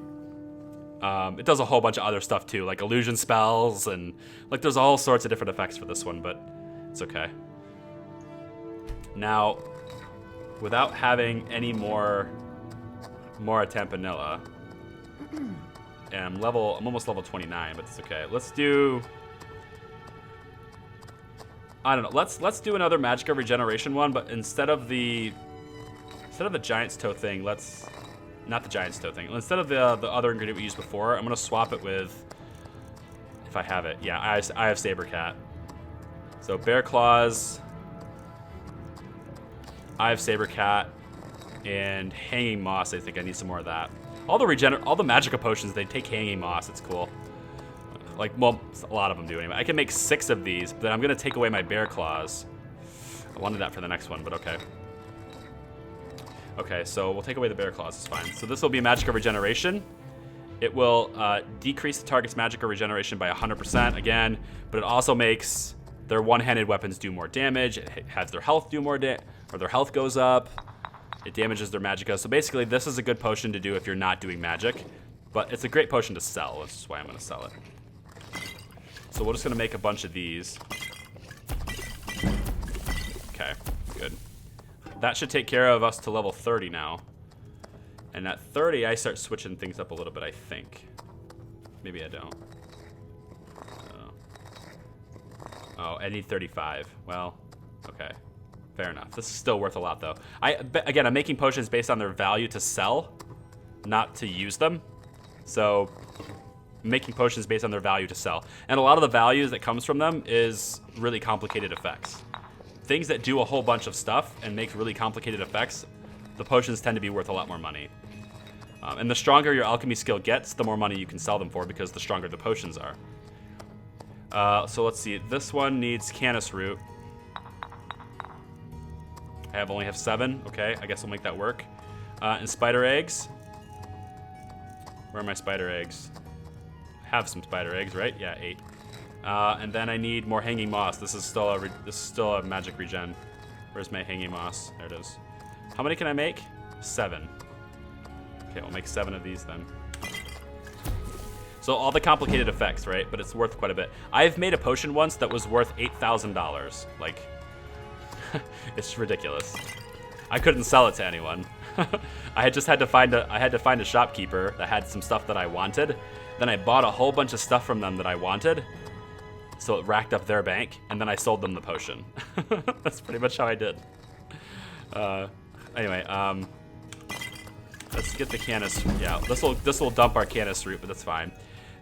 [SPEAKER 1] It does a whole bunch of other stuff too, like illusion spells and like there's all sorts of different effects for this one, but it's okay. Now, without having any more Mora Tampanella, and I'm almost level 29, but it's okay. Let's do, I don't know. Let's do another Magicka regeneration one, but instead of the Giant's Toe thing, not the Giant's Toe thing. Instead of the other ingredient we used before, I'm gonna swap it with, if I have it. Yeah, I have Saber Cat. So Bear Claws. I have Saber Cat and Hanging Moss. I think I need some more of that. All the Magicka potions, they take Hanging Moss. It's cool. Like, well, a lot of them do anyway. I can make 6 of these, but then I'm gonna take away my Bear Claws. I wanted that for the next one, but okay. Okay, so we'll take away the Bear Claws. It's fine. So this will be a Magicka regeneration. It will decrease the target's Magicka regeneration by 100% again, but it also makes their one-handed weapons do more damage. It has their health do more damage. Or their health goes up, it damages their Magicka. So basically, this is a good potion to do if you're not doing magic, but it's a great potion to sell, which is why I'm gonna sell it. So we're just gonna make a bunch of these. Okay, good. That should take care of us to level 30 now. And at 30, I start switching things up a little bit, I think. Maybe I don't. Oh, I need 35. Well, okay. Fair enough. This is still worth a lot, though. Again, I'm making potions based on their value to sell, not to use them. So, I'm making potions based on their value to sell. And a lot of the values that comes from them is really complicated effects. Things that do a whole bunch of stuff and make really complicated effects, the potions tend to be worth a lot more money. And the stronger your alchemy skill gets, the more money you can sell them for because the stronger the potions are. So let's see. This one needs Canis Root. I only have 7. Okay, I guess I'll make that work. And spider eggs. Where are my spider eggs? I have some spider eggs, right? Yeah, 8. And then I need more hanging moss. This is still a magic regen. Where's my hanging moss? There it is. How many can I make? 7. Okay, we'll make 7 of these then. So all the complicated effects, right? But it's worth quite a bit. I've made a potion once that was worth $8,000. Like, it's ridiculous. I couldn't sell it to anyone. I had to find a shopkeeper that had some stuff that I wanted. Then I bought a whole bunch of stuff from them that I wanted. So it racked up their bank, and then I sold them the potion. That's pretty much how I did. Anyway, let's get the Canis. Yeah, this will dump our Canis root, but that's fine.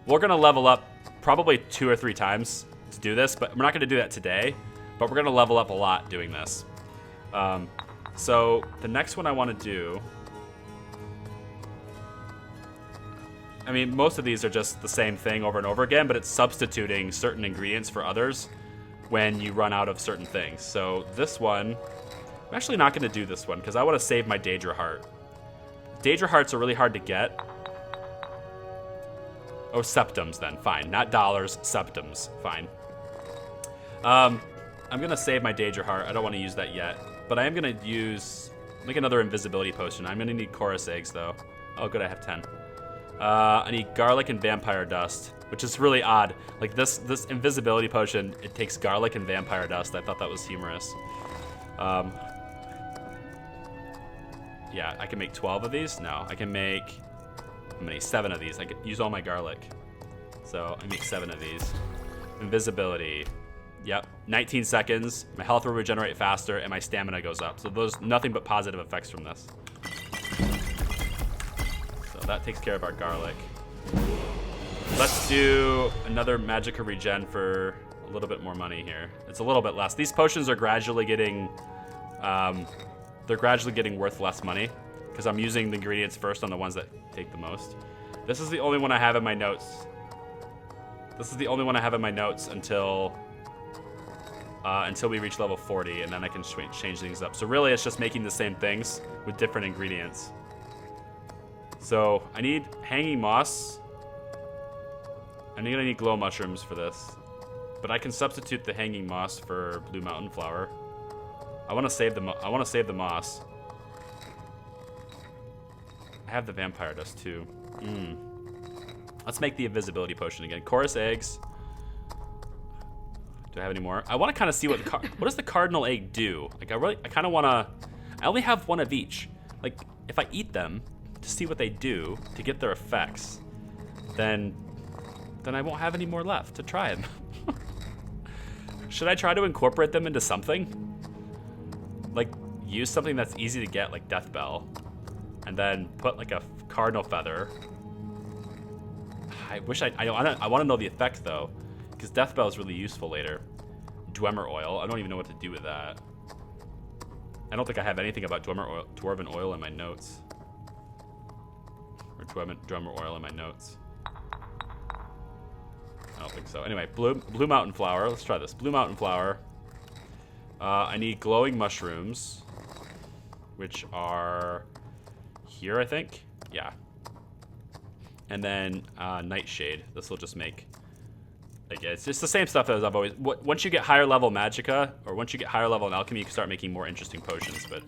[SPEAKER 1] We're gonna level up probably 2 or 3 times to do this, but we're not gonna do that today. But we're gonna level up a lot doing this. So the next one I want to do. I mean, most of these are just the same thing over and over again, but it's substituting certain ingredients for others when you run out of certain things. So this one, I'm actually not going to do this one because I want to save my Daedra Heart. Daedra Hearts are really hard to get. Oh, septums then, fine. Not dollars, septums, fine. I'm going to save my Daedra Heart. I don't want to use that yet, but I am going to make another invisibility potion. I'm going to need chorus eggs though. Oh, good, I have 10. I need garlic and vampire dust, which is really odd. Like this invisibility potion, it takes garlic and vampire dust. I thought that was humorous. Yeah, I can make 12 of these. No, I can make, how many? 7 of these. I could use all my garlic. So I make 7 of these. Invisibility. Yep, 19 seconds. My health will regenerate faster, and my stamina goes up. So those nothing but positive effects from this. So that takes care of our garlic. Let's do another Magicka regen for a little bit more money here. It's a little bit less. These potions are gradually getting, worth less money because I'm using the ingredients first on the ones that take the most. This is the only one I have in my notes. This is the only one I have in my notes until we reach level 40, and then I can change things up. So really, it's just making the same things with different ingredients. So I need hanging moss. I'm gonna need glow mushrooms for this, but I can substitute the hanging moss for blue mountain flower. I want to save the moss. I have the vampire dust too. Let's make the invisibility potion again. Chorus eggs. Do I have any more? I want to kind of see what does the cardinal egg do? Like I kind of want to. I only have one of each. Like if I eat them to see what they do to get their effects, then I won't have any more left to try them. Should I try to incorporate them into something? Like use something that's easy to get, like Death Bell, and then put like a cardinal feather. I want to know the effect though, because Death Bell is really useful later. Dwemer oil. I don't even know what to do with that. I don't think I have anything about dwarven oil in my notes. Or Dwemer oil in my notes. I don't think so. Anyway, blue mountain flower. Let's try this. Blue mountain flower. I need glowing mushrooms, which are here, I think. Yeah. And then nightshade. This will just make, like, it's just the same stuff as I've always. Once you get higher level magicka, or once you get higher level in alchemy, you can start making more interesting potions. But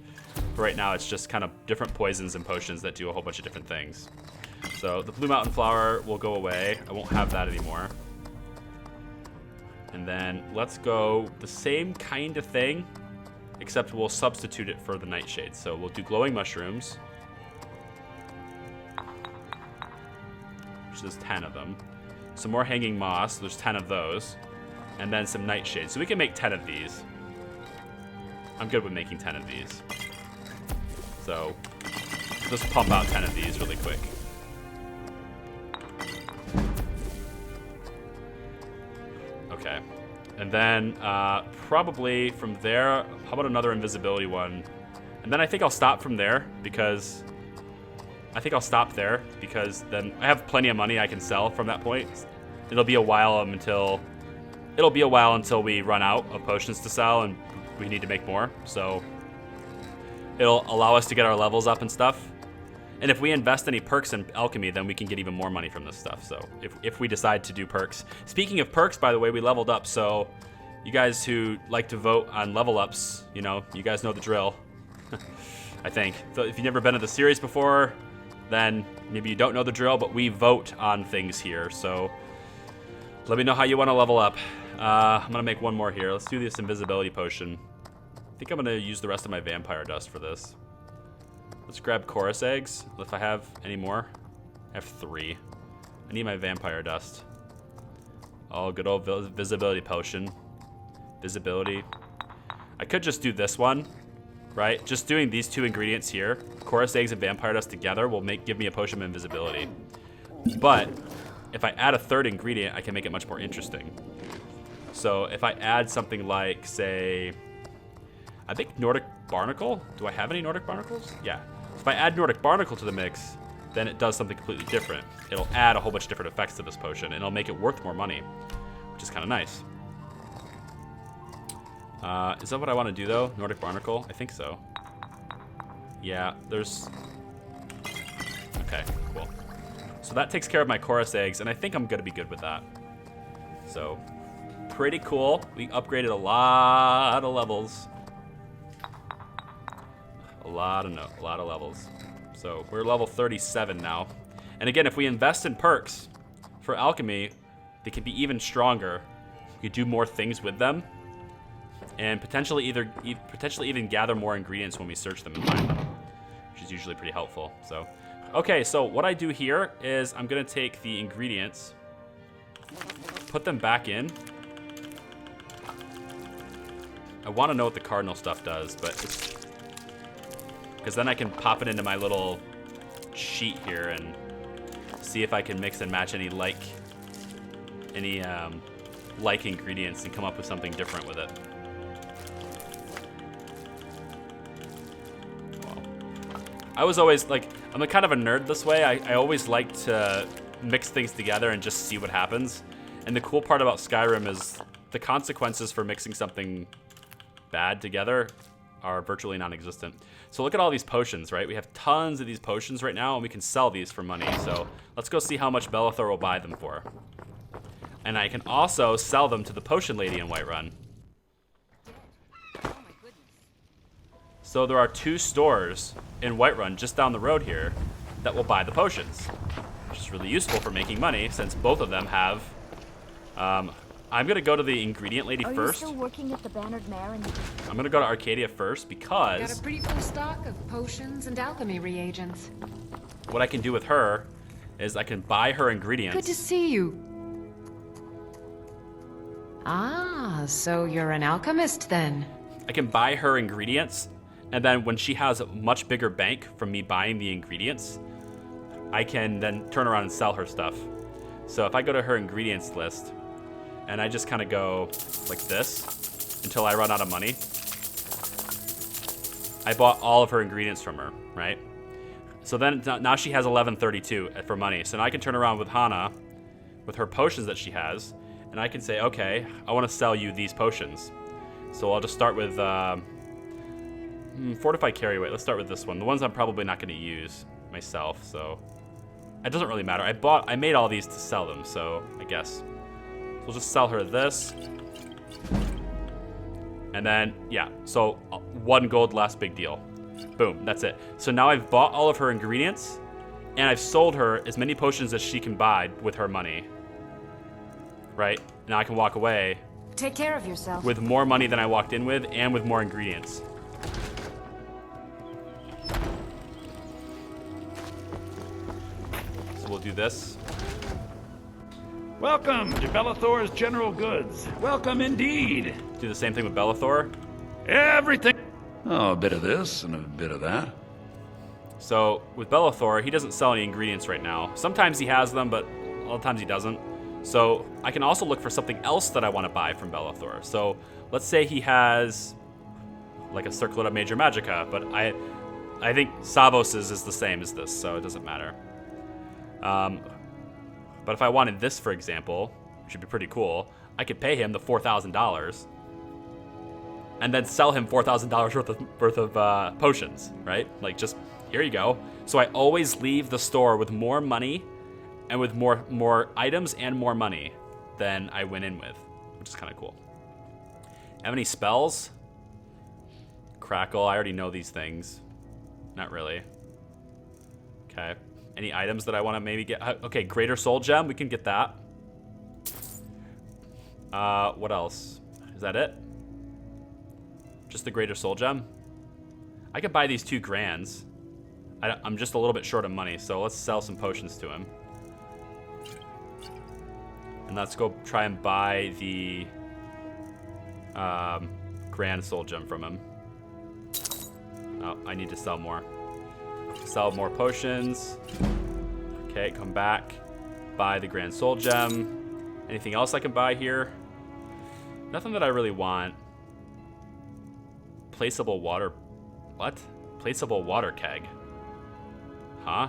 [SPEAKER 1] for right now, it's just kind of different poisons and potions that do a whole bunch of different things. So the blue mountain flower will go away. I won't have that anymore. And then let's go the same kind of thing, except we'll substitute it for the nightshade. So we'll do glowing mushrooms, which is 10 of them. Some more hanging moss, there's 10 of those. And then some nightshade. So we can make 10 of these. I'm good with making 10 of these. So just pump out 10 of these really quick. Okay, and then probably from there, how about another invisibility one? And then I think I'll stop from there because then I have plenty of money I can sell from that point. It'll be a while until we run out of potions to sell and we need to make more. So it'll allow us to get our levels up and stuff. And if we invest any perks in alchemy, then we can get even more money from this stuff. So if we decide to do perks. Speaking of perks, by the way, we leveled up. So you guys who like to vote on level ups, you guys know the drill. I think. So if you've never been to the series before, then maybe you don't know the drill, but we vote on things here. So let me know how you want to level up. I'm going to make one more here. Let's do this invisibility potion. I think I'm going to use the rest of my vampire dust for this. Let's grab chorus eggs, if I have any more. I have 3. I need my vampire dust. Oh, good old visibility potion. Visibility. I could just do this one, right? Just doing these 2 ingredients here, chorus eggs and vampire dust together, will give me a potion of invisibility. But if I add a 3rd ingredient, I can make it much more interesting. So if I add something like, say, I think Nordic Barnacle. Do I have any Nordic Barnacles? Yeah. If I add Nordic Barnacle to the mix, then it does something completely different. It'll add a whole bunch of different effects to this potion, and it'll make it worth more money, which is kind of nice. Is that what I want to do, though? Nordic Barnacle? I think so. Yeah, there's... Okay, cool. So that takes care of my chorus eggs, and I think I'm going to be good with that. So, pretty cool. We upgraded a lot of levels. A lot of levels. So we're level 37 now. And again, if we invest in perks for alchemy, they can be even stronger. We could do more things with them, and potentially even gather more ingredients when we search them and find them, which is usually pretty helpful. So, okay, so what I do here is I'm gonna take the ingredients, put them back in. I want to know what the cardinal stuff does, but it's because then I can pop it into my little sheet here and see if I can mix and match any like ingredients and come up with something different with it. Well, I was always like, I'm a kind of a nerd this way. I always like to mix things together and just see what happens. And the cool part about Skyrim is the consequences for mixing something bad together are virtually non-existent. So look at all these potions, right? We have tons of these potions right now, and we can sell these for money. So let's go see how much Bellathor will buy them for. And I can also sell them to the potion lady in Whiterun. So there are 2 stores in Whiterun just down the road here that will buy the potions, which is really useful for making money since both of them have... I'm going to go to the ingredient lady first.
[SPEAKER 3] Are you still working at the Bannered Mare?
[SPEAKER 1] I'm going to go to Arcadia first because...
[SPEAKER 5] Got a pretty full stock of potions and alchemy reagents.
[SPEAKER 1] What I can do with her is I can buy her ingredients.
[SPEAKER 5] Good to see you. Ah, so you're an alchemist then?
[SPEAKER 1] I can buy her ingredients, and then when she has a much bigger bank from me buying the ingredients, I can then turn around and sell her stuff. So if I go to her ingredients list, and I just kind of go like this until I run out of money, I bought all of her ingredients from her, right? So then now she has 1132 for money. So now I can turn around with Hana, with her potions that she has, and I can say, okay, I want to sell you these potions. So I'll just start with Fortified Carry Weight. Let's start with this one. The ones I'm probably not going to use myself, so it doesn't really matter. I made all these to sell them, so I guess. So we'll just sell her this. And then, yeah, so 1 gold less, big deal. Boom, that's it. So now I've bought all of her ingredients, and I've sold her as many potions as she can buy with her money. Right? Now I can walk away
[SPEAKER 3] Take care of yourself.
[SPEAKER 1] with more money than I walked in with, and with more ingredients. So we'll do this.
[SPEAKER 6] Welcome to Bellathor's General Goods. Welcome indeed.
[SPEAKER 1] Do the same thing with Bellathor.
[SPEAKER 6] Everything.
[SPEAKER 7] Oh, a bit of this and a bit of that.
[SPEAKER 1] So with Bellathor, he doesn't sell any ingredients right now. Sometimes he has them, but a lot of times he doesn't. So I can also look for something else that I want to buy from Bellathor. So let's say he has like a Circlet of Major Magicka, but I think Savos's is the same as this, so it doesn't matter. But if I wanted this, for example, which would be pretty cool, I could pay him the $4,000 and then sell him $4,000 worth of potions, right? Like, just, here you go. So I always leave the store with more money and with more items and more money than I went in with, which is kind of cool. Have any spells? Crackle, I already know these things. Not really. Okay. Any items that I want to maybe get? Okay, Greater Soul Gem, we can get that. What else? Is that it? Just the Greater Soul Gem? I could buy these 2 grands. I'm just a little bit short of money, so let's sell some potions to him. And let's go try and buy the Grand Soul Gem from him. Oh, I need to sell more. Sell more potions. Okay, come back. Buy the Grand Soul Gem. Anything else I can buy here? Nothing that I really want. Placeable water... What? Placeable water keg. Huh?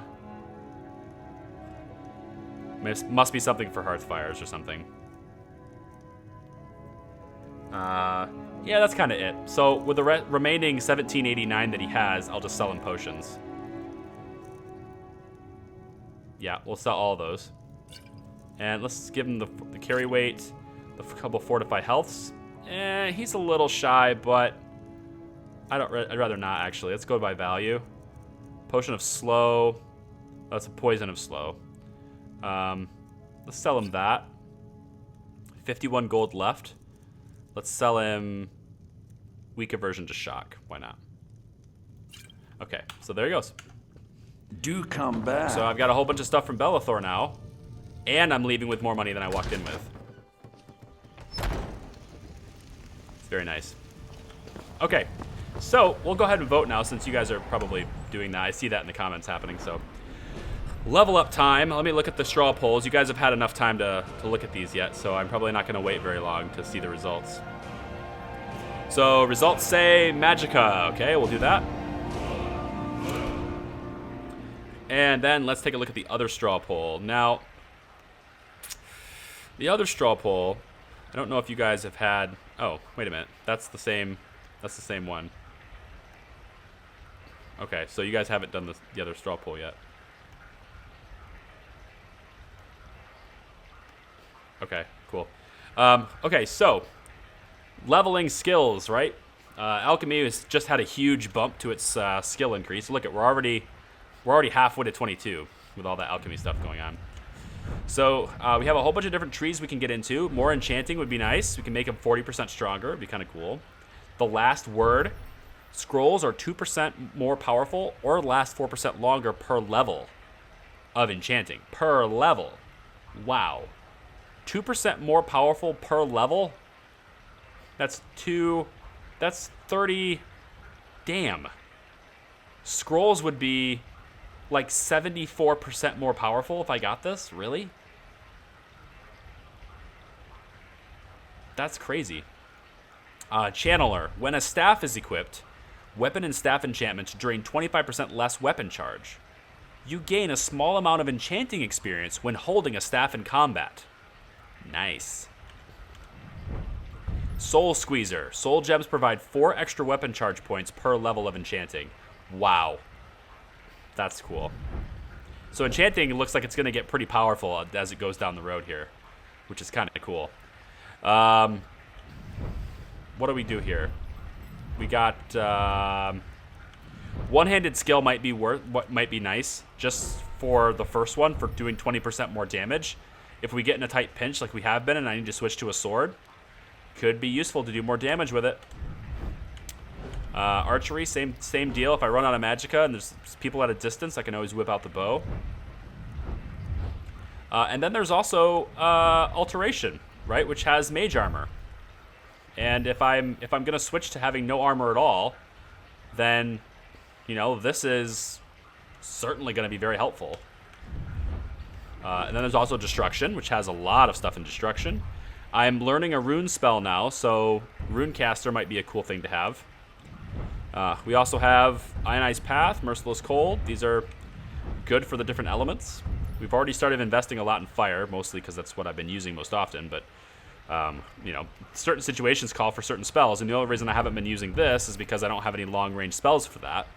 [SPEAKER 1] Must be something for hearth fires or something. Yeah, that's kind of it. So with the remaining 1789 that he has, I'll just sell him potions. Yeah, we'll sell all of those. And let's give him the carry weight, the couple fortified healths. He's a little shy, but I'd rather not, actually. Let's go by value. Potion of slow. That's a poison of slow. Let's sell him that. 51 gold left. Let's sell him weak aversion to shock. Why not? Okay, so there he goes.
[SPEAKER 6] Do come back.
[SPEAKER 1] So I've got a whole bunch of stuff from Bellathor now, and I'm leaving with more money than I walked in with. It's very nice. Okay, so we'll go ahead and vote now since you guys are probably doing that. I see that in the comments happening, so. Level up time. Let me look at the straw polls. You guys have had enough time to look at these yet, so I'm probably not going to wait very long to see the results. So results say Magicka. Okay, we'll do that. And then let's take a look at the other straw poll. Now, The other straw poll, I don't know if you guys have had... Oh, wait a minute. That's the same one. Okay, so you guys haven't done the other straw poll yet. Okay, cool. Okay, so leveling skills, right? Alchemy has just had a huge bump to its skill increase. Look, we're already halfway to 22 with all that alchemy stuff going on. So we have a whole bunch of different trees we can get into. More enchanting would be nice. We can make them 40% stronger. It'd be kind of cool. The last word. Scrolls are 2% more powerful or last 4% longer per level of enchanting. Per level. Wow. 2% more powerful per level? That's 30. Damn. Scrolls would be like 74% more powerful if I got this? Really? That's crazy. Channeler. When a staff is equipped, weapon and staff enchantments drain 25% less weapon charge. You gain a small amount of enchanting experience when holding a staff in combat. Nice. Soul Squeezer. Soul gems provide 4 extra weapon charge points per level of enchanting. Wow. That's cool. So enchanting looks like it's going to get pretty powerful as it goes down the road here, which is kind of cool. What do we do here? We got one-handed skill might be nice just for the first one for doing 20% more damage. If we get in a tight pinch like we have been and I need to switch to a sword, could be useful to do more damage with it. Archery, same deal. If I run out of magicka and there's people at a distance, I can always whip out the bow. And then there's also alteration, right, which has mage armor. And if I'm gonna switch to having no armor at all, then this is certainly gonna be very helpful. And then there's also destruction, which has a lot of stuff in destruction. I'm learning a rune spell now, so Runecaster might be a cool thing to have. We also have Ionized Path, Merciless Cold. These are good for the different elements. We've already started investing a lot in fire, mostly because that's what I've been using most often. But, certain situations call for certain spells. And the only reason I haven't been using this is because I don't have any long-range spells for that.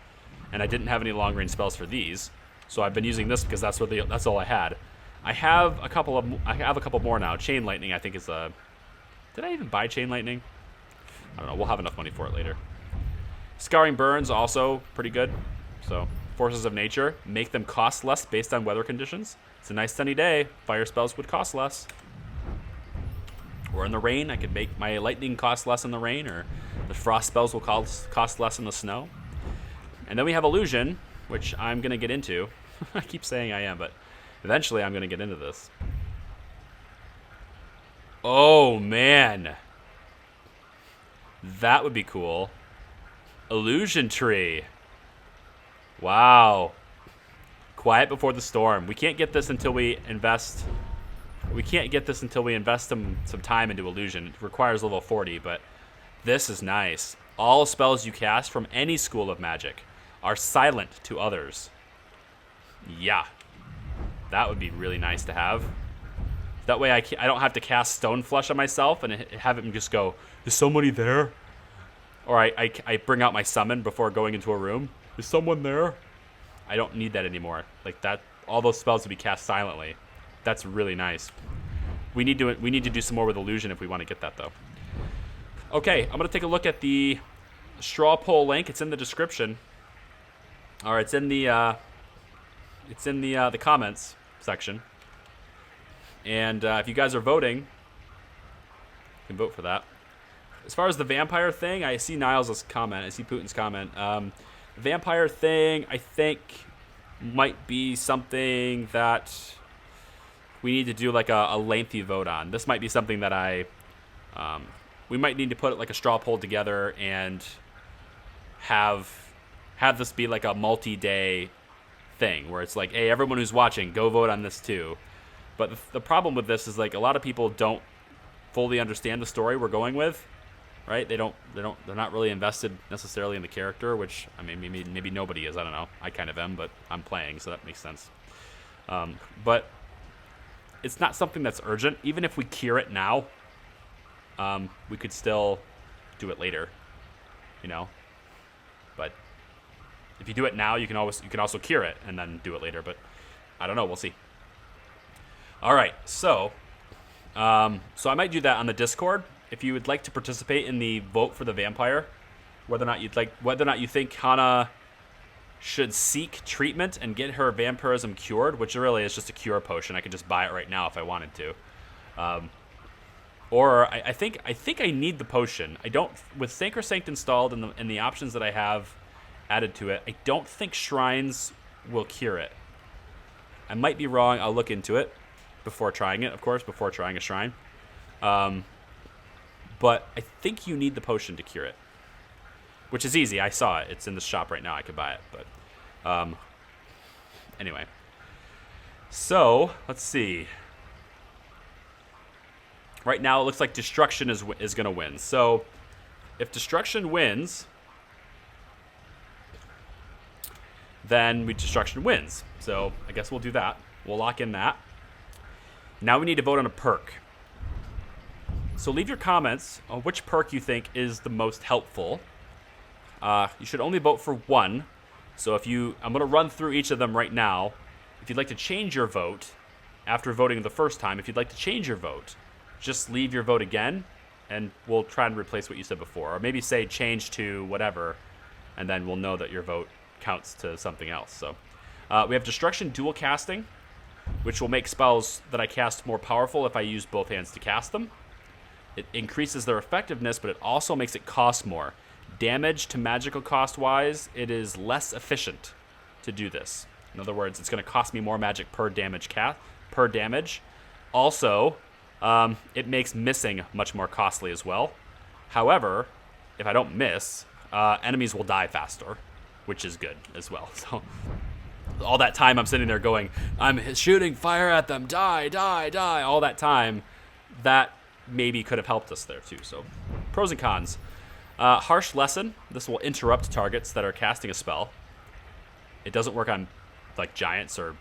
[SPEAKER 1] And I didn't have any long-range spells for these. So I've been using this because that's all I had. I have a couple more now. Chain Lightning, I think, is a... Did I even buy Chain Lightning? I don't know. We'll have enough money for it later. Scarring Burns, also pretty good. So, Forces of Nature. Make them cost less based on weather conditions. It's a nice sunny day. Fire spells would cost less. Or in the rain, I could make my lightning cost less in the rain, or the frost spells will cost less in the snow. And then we have Illusion, which I'm going to get into. I keep saying I am, but eventually I'm going to get into this. Oh, man. That would be cool. Illusion Tree. Wow. Quiet Before the Storm. We can't get this until we invest... some time into Illusion. It requires level 40, but this is nice. All spells you cast from any school of magic are silent to others. Yeah. That would be really nice to have. That way I don't have to cast Stone Flesh on myself and have him just go, is somebody there? Or I bring out my summon before going into a room. Is someone there? I don't need that anymore. Like that, all those spells would be cast silently. That's really nice. We need to do some more with Illusion if we want to get that though. Okay, I'm gonna take a look at the straw poll link. It's in the description. Or it's in the comments section. And if you guys are voting, you can vote for that. As far as the vampire thing, I see Niles' comment. I see Putin's comment. Vampire thing, I think, might be something that we need to do like a lengthy vote on. This might be something that we might need to put like a straw poll together and have this be like a multi-day thing where it's like, hey, everyone who's watching, go vote on this too. But the problem with this is like a lot of people don't fully understand the story we're going with, right? They're not really invested necessarily in the character, which I mean maybe nobody is. I don't know. I kind of am, but I'm playing, so that makes sense. But it's not something that's urgent. Even if we cure it now, we could still do it later, you know. But if you do it now, you can also cure it and then do it later. But I don't know. We'll see. All right, so I might do that on the Discord. If you would like to participate in the vote for the vampire, whether or not you think Hana should seek treatment and get her vampirism cured, which really is just a cure potion. I could just buy it right now if I wanted to. Or I think I need the potion. I don't, with Sacrosanct installed and the options that I have added to it, I don't think shrines will cure it. I might be wrong. I'll look into it before trying it, of course, before trying a shrine. But I think you need the potion to cure it, which is easy. I saw it. It's in the shop right now. I could buy it. But anyway. So, let's see. Right now, it looks like Destruction is going to win. So, if Destruction wins, then Destruction wins. So, I guess we'll do that. We'll lock in that. Now we need to vote on a perk. So leave your comments on which perk you think is the most helpful. You should only vote for one. So I'm going to run through each of them right now. If you'd like to change your vote after voting the first time, if you'd like to change your vote, just leave your vote again, and we'll try and replace what you said before. Or maybe say change to whatever, and then we'll know that your vote counts to something else. So we have Destruction Dual Casting, which will make spells that I cast more powerful if I use both hands to cast them. It increases their effectiveness, but it also makes it cost more. Damage to magical cost-wise, it is less efficient to do this. In other words, it's going to cost me more magic per damage. Also, it makes missing much more costly as well. However, if I don't miss, enemies will die faster, which is good as well. So all that time I'm sitting there going, I'm shooting fire at them, die, die, die. All that time, that maybe could have helped us there too. So pros and cons. Harsh Lesson. This will interrupt targets that are casting a spell. It doesn't work on like giants or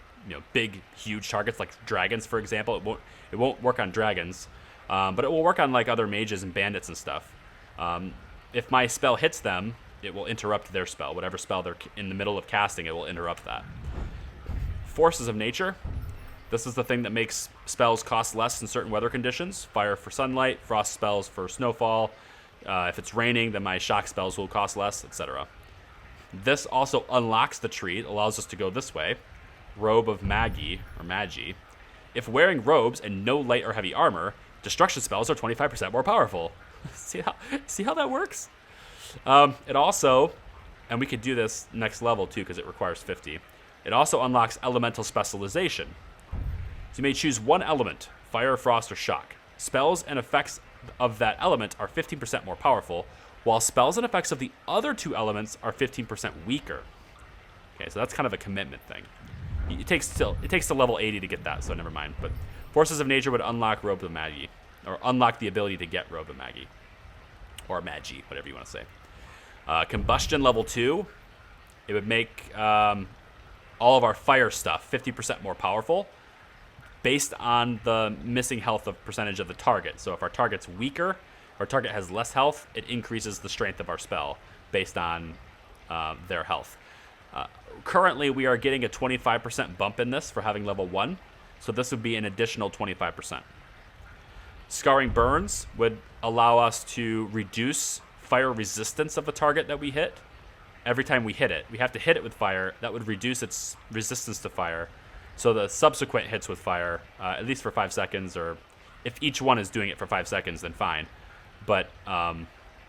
[SPEAKER 1] big, huge targets like dragons, for example. It won't work on dragons, but it will work on like other mages and bandits and stuff. If my spell hits them, it will interrupt their spell. Whatever spell they're in the middle of casting, it will interrupt that. Forces of Nature. This is the thing that makes spells cost less in certain weather conditions. Fire for sunlight, frost spells for snowfall. If it's raining, then my shock spells will cost less, etc. This also unlocks the tree. It allows us to go this way. Robe of Magi, or Magi. If wearing robes and no light or heavy armor, destruction spells are 25% more powerful. See how that works? It also, and we could do this next level too because it requires 50. It also unlocks elemental specialization. So you may choose one element, fire, frost, or shock. Spells and effects of that element are 15% more powerful, while spells and effects of the other two elements are 15% weaker. Okay, so that's kind of a commitment thing. It takes to level 80 to get that, so never mind. But Forces of Nature would unlock Robe of Magi, or unlock the ability to get Robe of Magi, or Magi, whatever you want to say. Combustion level 2, it would make all of our fire stuff 50% more powerful based on the missing health of percentage of the target. So if our target's weaker, our target has less health, it increases the strength of our spell based on their health. Currently, we are getting a 25% bump in this for having level 1, so this would be an additional 25%. Scarring Burns would allow us to reduce fire resistance of the target that we hit. Every time we hit it, we have to hit it with fire. That would reduce its resistance to fire. So the subsequent hits with fire, at least for 5 seconds, or if each one is doing it for 5 seconds, then fine. But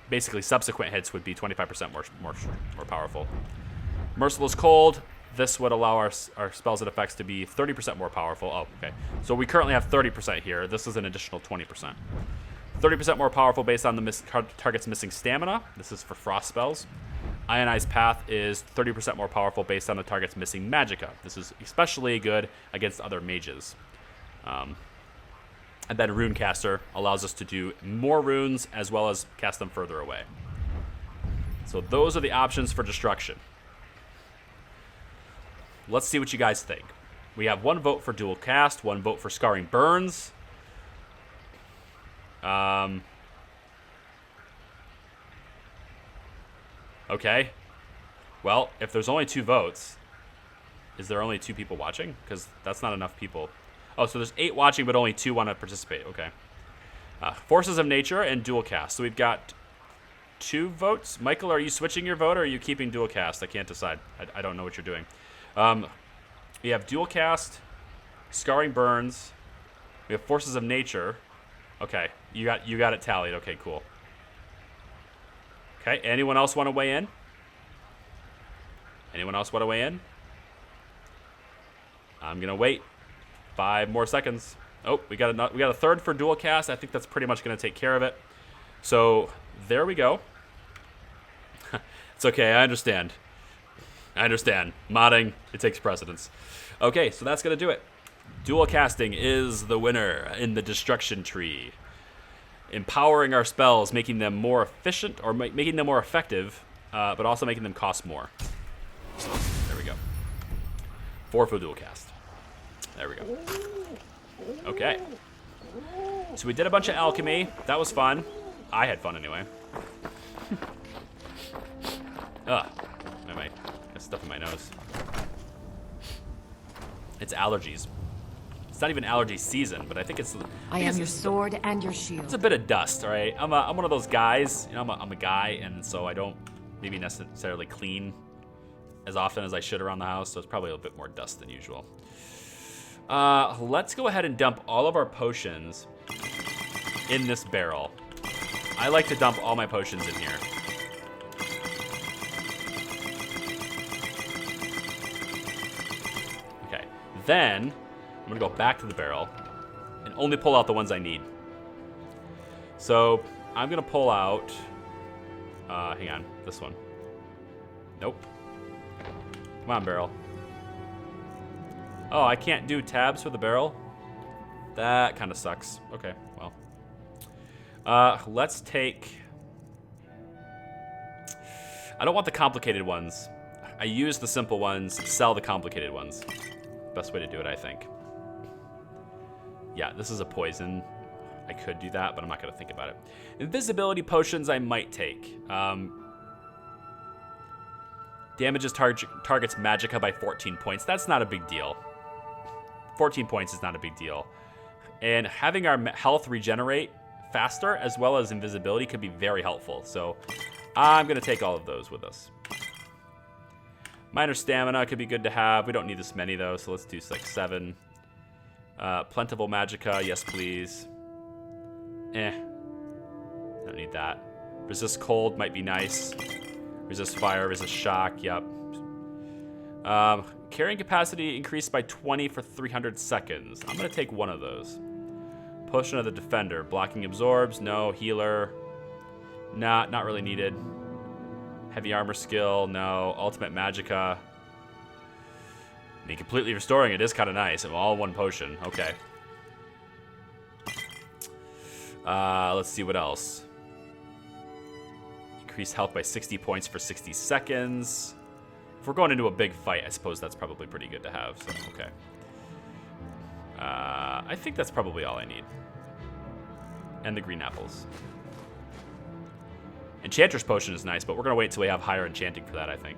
[SPEAKER 1] basically, subsequent hits would be 25% more powerful. Merciless Cold. This would allow our spells and effects to be 30% more powerful. Oh, okay. So we currently have 30% here. This is an additional 20%. 30% more powerful based on the target's missing stamina. This is for frost spells. Ionized Path is 30% more powerful based on the target's missing magicka. This is especially good against other mages. And then Runecaster allows us to do more runes as well as cast them further away. So those are the options for destruction. Let's see what you guys think. We have 1 vote for dual cast, 1 vote for Scarring Burns. Okay. Well, if there's only 2 votes, is there only 2 people watching? Because that's not enough people. Oh, so there's 8 watching, but only 2 want to participate. Okay. Forces of Nature and dual cast. So we've got 2 votes. Michael, are you switching your vote or are you keeping dual cast? I can't decide. I don't know what you're doing. We have dual cast, Scarring Burns. We have Forces of Nature. Okay, you got it tallied. Okay, cool. Okay, anyone else want to weigh in? Anyone else want to weigh in? I'm gonna wait 5 more seconds. Oh, we got a third for dual cast. I think that's pretty much gonna take care of it. So there we go. It's okay. I understand. Modding, it takes precedence. Okay, so that's gonna do it. Dual casting is the winner in the destruction tree. Empowering our spells, making them more efficient or making them more effective, but also making them cost more. So there we go. 4 for dual cast. There we go. Okay. So we did a bunch of alchemy. That was fun. I had fun anyway. Ugh. I got stuff in my nose. It's allergies. It's not even allergy season, but I think it's.
[SPEAKER 3] I am your sword and your shield.
[SPEAKER 1] It's a bit of dust, all right? I'm one of those guys. You know, I'm a guy, and so I don't maybe necessarily clean as often as I should around the house, so it's probably a little bit more dust than usual. Let's go ahead and dump all of our potions in this barrel. I like to dump all my potions in here. Okay, then I'm gonna go back to the barrel and only pull out the ones I need. So I'm gonna pull out, hang on, this one. Nope. Come on, barrel. Oh, I can't do tabs for the barrel? That kind of sucks. Okay, well. Let's take... I don't want the complicated ones. I use the simple ones, sell the complicated ones. Best way to do it, I think. Yeah, this is a poison. I could do that, but I'm not going to think about it. Invisibility potions I might take. Damages targets magicka by 14 points. That's not a big deal. 14 points is not a big deal. And having our health regenerate faster as well as invisibility could be very helpful. So I'm going to take all of those with us. Minor stamina could be good to have. We don't need this many though, so let's do like 7. Plentiful magicka, yes please. Don't need that. Resist cold might be nice. Resist fire, resist shock, yep. Carrying capacity increased by 20 for 300 seconds. I'm gonna take one of those. Potion of the Defender. Blocking absorbs, no. Healer, not really needed. Heavy armor skill, no. Ultimate magicka. I mean, completely restoring it is kind of nice. All one potion, okay. Let's see what else. Increase health by 60 points for 60 seconds. If we're going into a big fight, I suppose that's probably pretty good to have, so okay. I think that's probably all I need. And the green apples. Enchantress Potion is nice, but we're going to wait until we have higher enchanting for that, I think.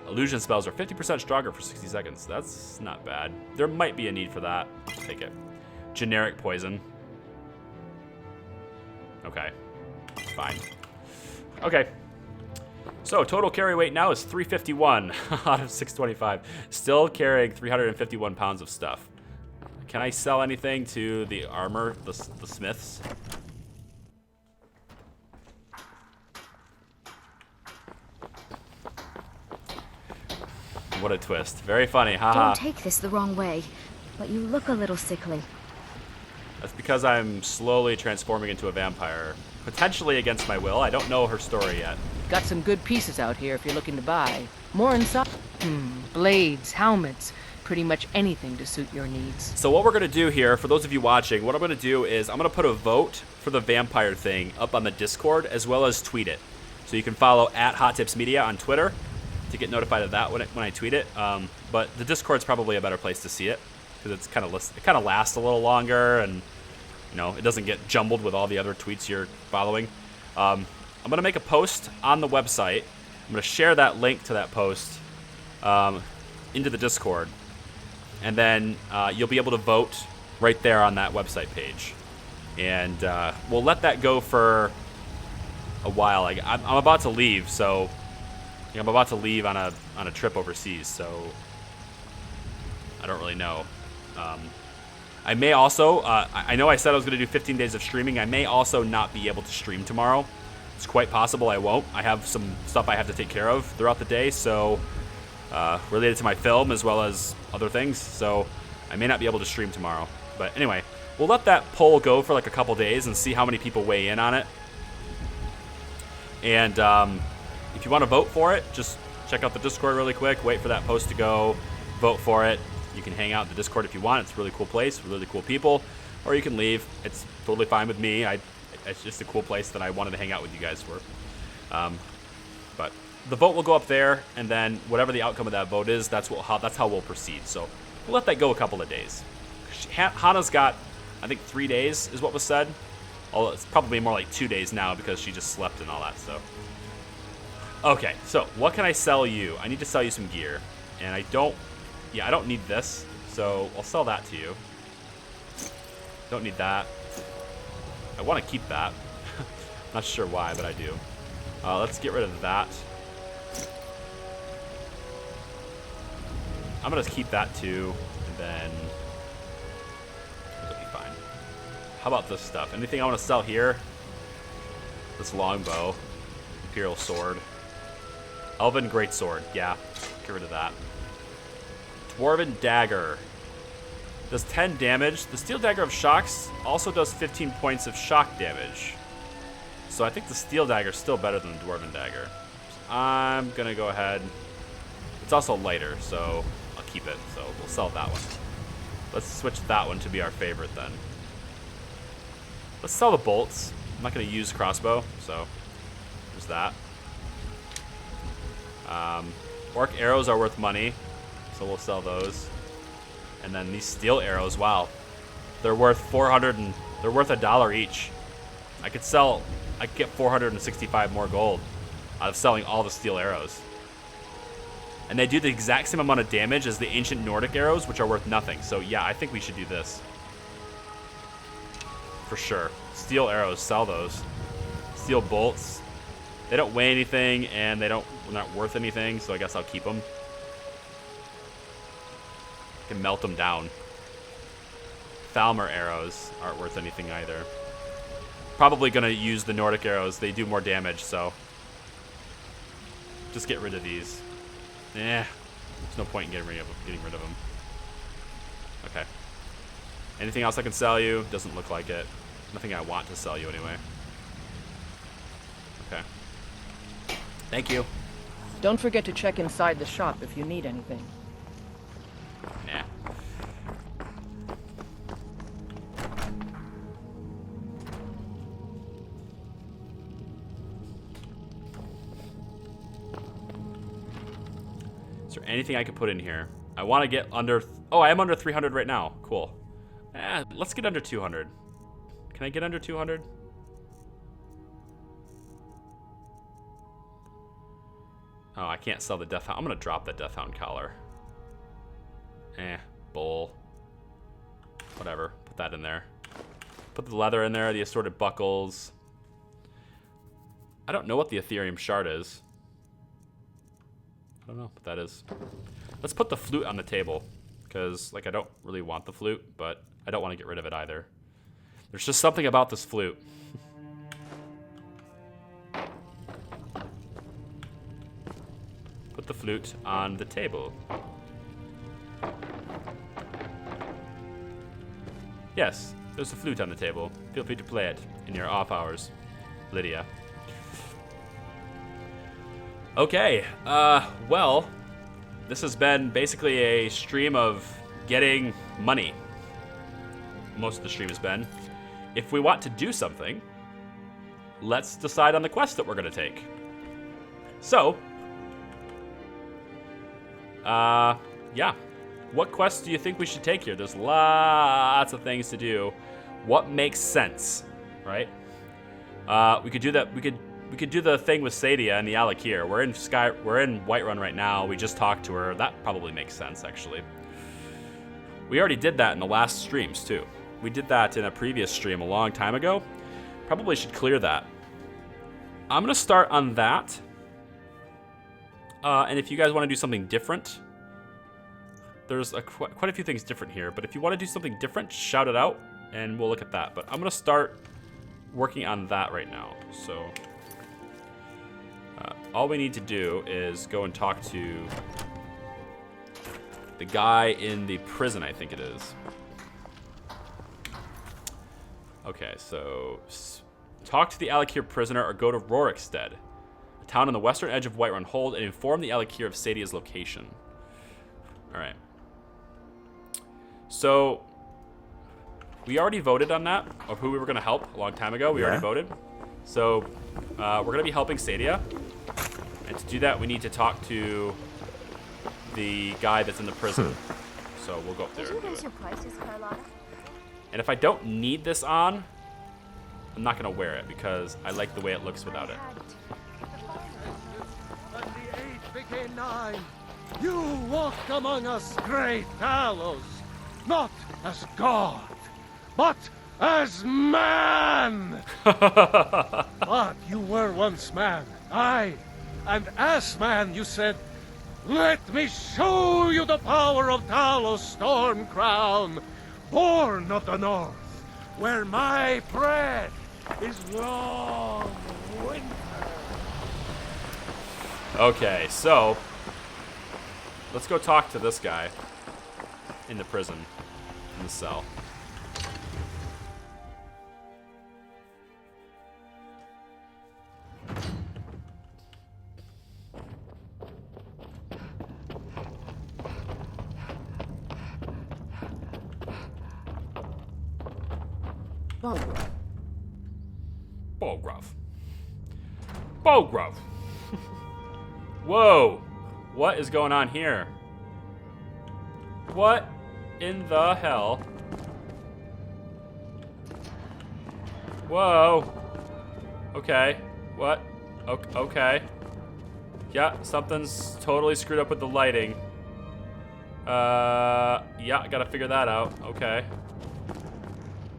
[SPEAKER 1] Illusion spells are 50% stronger for 60 seconds. That's not bad. There might be a need for that. I'll take it. Generic poison. Okay. Fine. Okay. So total carry weight now is 351 out of 625. Still carrying 351 pounds of stuff. Can I sell anything to the armor, the smiths? What a twist. Very funny, haha.
[SPEAKER 3] Don't take this the wrong way, but you look a little sickly.
[SPEAKER 1] That's because I'm slowly transforming into a vampire. Potentially against my will. I don't know her story yet.
[SPEAKER 8] Got some good pieces out here if you're looking to buy. More inside. Blades, helmets, pretty much anything to suit your needs.
[SPEAKER 1] So what we're going to do here, for those of you watching, what I'm going to do is I'm going to put a vote for the vampire thing up on the Discord as well as tweet it. So you can follow @HotTipsMedia on Twitter. to get notified of that when I tweet it. But the Discord's probably a better place to see it because it kind of lasts a little longer, and you know, it doesn't get jumbled with all the other tweets you're following. I'm gonna make a post on the website. I'm gonna share that link to that post into the Discord, and then you'll be able to vote right there on that website page. And we'll let that go for a while. Like I'm about to leave, so I'm about to leave on a trip overseas. So I don't really know. I may also. I know I said I was going to do 15 days of streaming. I may also not be able to stream tomorrow. It's quite possible I won't. I have some stuff I have to take care of throughout the day, so related to my film as well as other things. So I may not be able to stream tomorrow. But anyway, we'll let that poll go for like a couple days and see how many people weigh in on it. And if you want to vote for it, just check out the Discord really quick. Wait for that post to go. Vote for it. You can hang out in the Discord if you want. It's a really cool place, really cool people. Or you can leave. It's totally fine with me. It's just a cool place that I wanted to hang out with you guys for. But the vote will go up there, and then whatever the outcome of that vote is, that's how we'll proceed. So we'll let that go a couple of days. Hannah's got, I think, 3 days is what was said. Although it's probably more like 2 days now because she just slept and all that stuff. Okay, so what can I sell you? I need to sell you some gear. And I don't need this. So I'll sell that to you. Don't need that. I want to keep that. Not sure why, but I do. Let's get rid of that. I'm going to keep that too. And then it'll be fine. How about this stuff? Anything I want to sell here? This longbow. Imperial sword. Elven greatsword. Yeah, get rid of that. Dwarven dagger. Does 10 damage. The steel dagger of shocks also does 15 points of shock damage. So I think the steel dagger is still better than the dwarven dagger. So I'm going to go ahead. It's also lighter, so I'll keep it. So we'll sell that one. Let's switch that one to be our favorite then. Let's sell the bolts. I'm not going to use crossbow, so there's that. Orc arrows are worth money, so we'll sell those. And then these steel arrows, wow, they're worth they're worth $1 each. I could get 465 more gold out of selling all the steel arrows. And they do the exact same amount of damage as the ancient Nordic arrows, which are worth nothing. So yeah, I think we should do this. For sure. Steel arrows, sell those. Steel bolts. They don't weigh anything, and they're not worth anything, so I guess I'll keep them. I can melt them down. Thalmor arrows aren't worth anything either. Probably going to use the Nordic arrows. They do more damage, so just get rid of these. There's no point in getting rid of them. Okay. Anything else I can sell you? Doesn't look like it. Nothing I want to sell you anyway. Okay. Thank you.
[SPEAKER 8] Don't forget to check inside the shop if you need anything.
[SPEAKER 1] Nah. Is there anything I could put in here? I want to get under... Oh, I am under 300 right now. Cool. Let's get under 200. Can I get under 200? Oh, I can't sell the Death Hound. I'm going to drop the Death Hound collar. Bull. Whatever. Put that in there. Put the leather in there, the assorted buckles. I don't know what the Ethereum shard is. I don't know what that is. Let's put the flute on the table. Because, like, I don't really want the flute, but I don't want to get rid of it either. There's just something about this flute. Put the flute on the table. Yes, there's a flute on the table. Feel free to play it in your off hours, Lydia. Okay, well, this has been basically a stream of getting money. Most of the stream has been. If we want to do something, let's decide on the quest that we're going to take. So, Yeah. What quests do you think we should take here? There's lots of things to do. What makes sense, right? We could do that. We could do the thing with Sadia and the Alakir. We're in Whiterun right now. We just talked to her. That probably makes sense, actually. We already did that in the last streams too. We did that in a previous stream a long time ago. Probably should clear that. I'm gonna start on that. And if you guys want to do something different, there's quite a few things different here. But if you want to do something different, shout it out, and we'll look at that. But I'm gonna start working on that right now. So all we need to do is go and talk to the guy in the prison, I think it is. Okay, so talk to the Alakir prisoner or go to Rorikstead, a town on the western edge of Whiterun Hold, and inform the Alakir of Sadia's location. Alright. So, we already voted on that, of who we were going to help a long time ago. We already voted. So, we're going to be helping Sadia. And to do that, we need to talk to the guy that's in the prison. So, we'll go up there and do it. And if I don't need this on, I'm not going to wear it because I like the way it looks without it.
[SPEAKER 9] When the age became 9, you walked among us, great Talos, not as God, but as man! But you were once man, aye, and as man you said, "Let me show you the power of Talos Storm Crown, born of the north, where my bread is long winter."
[SPEAKER 1] Okay, so let's go talk to this guy in the prison, in the cell. Bogrove. Bogrove. Whoa. What is going on here? What in the hell? Whoa. Okay. What? Okay. Yeah, something's totally screwed up with the lighting. Yeah, gotta figure that out. Okay.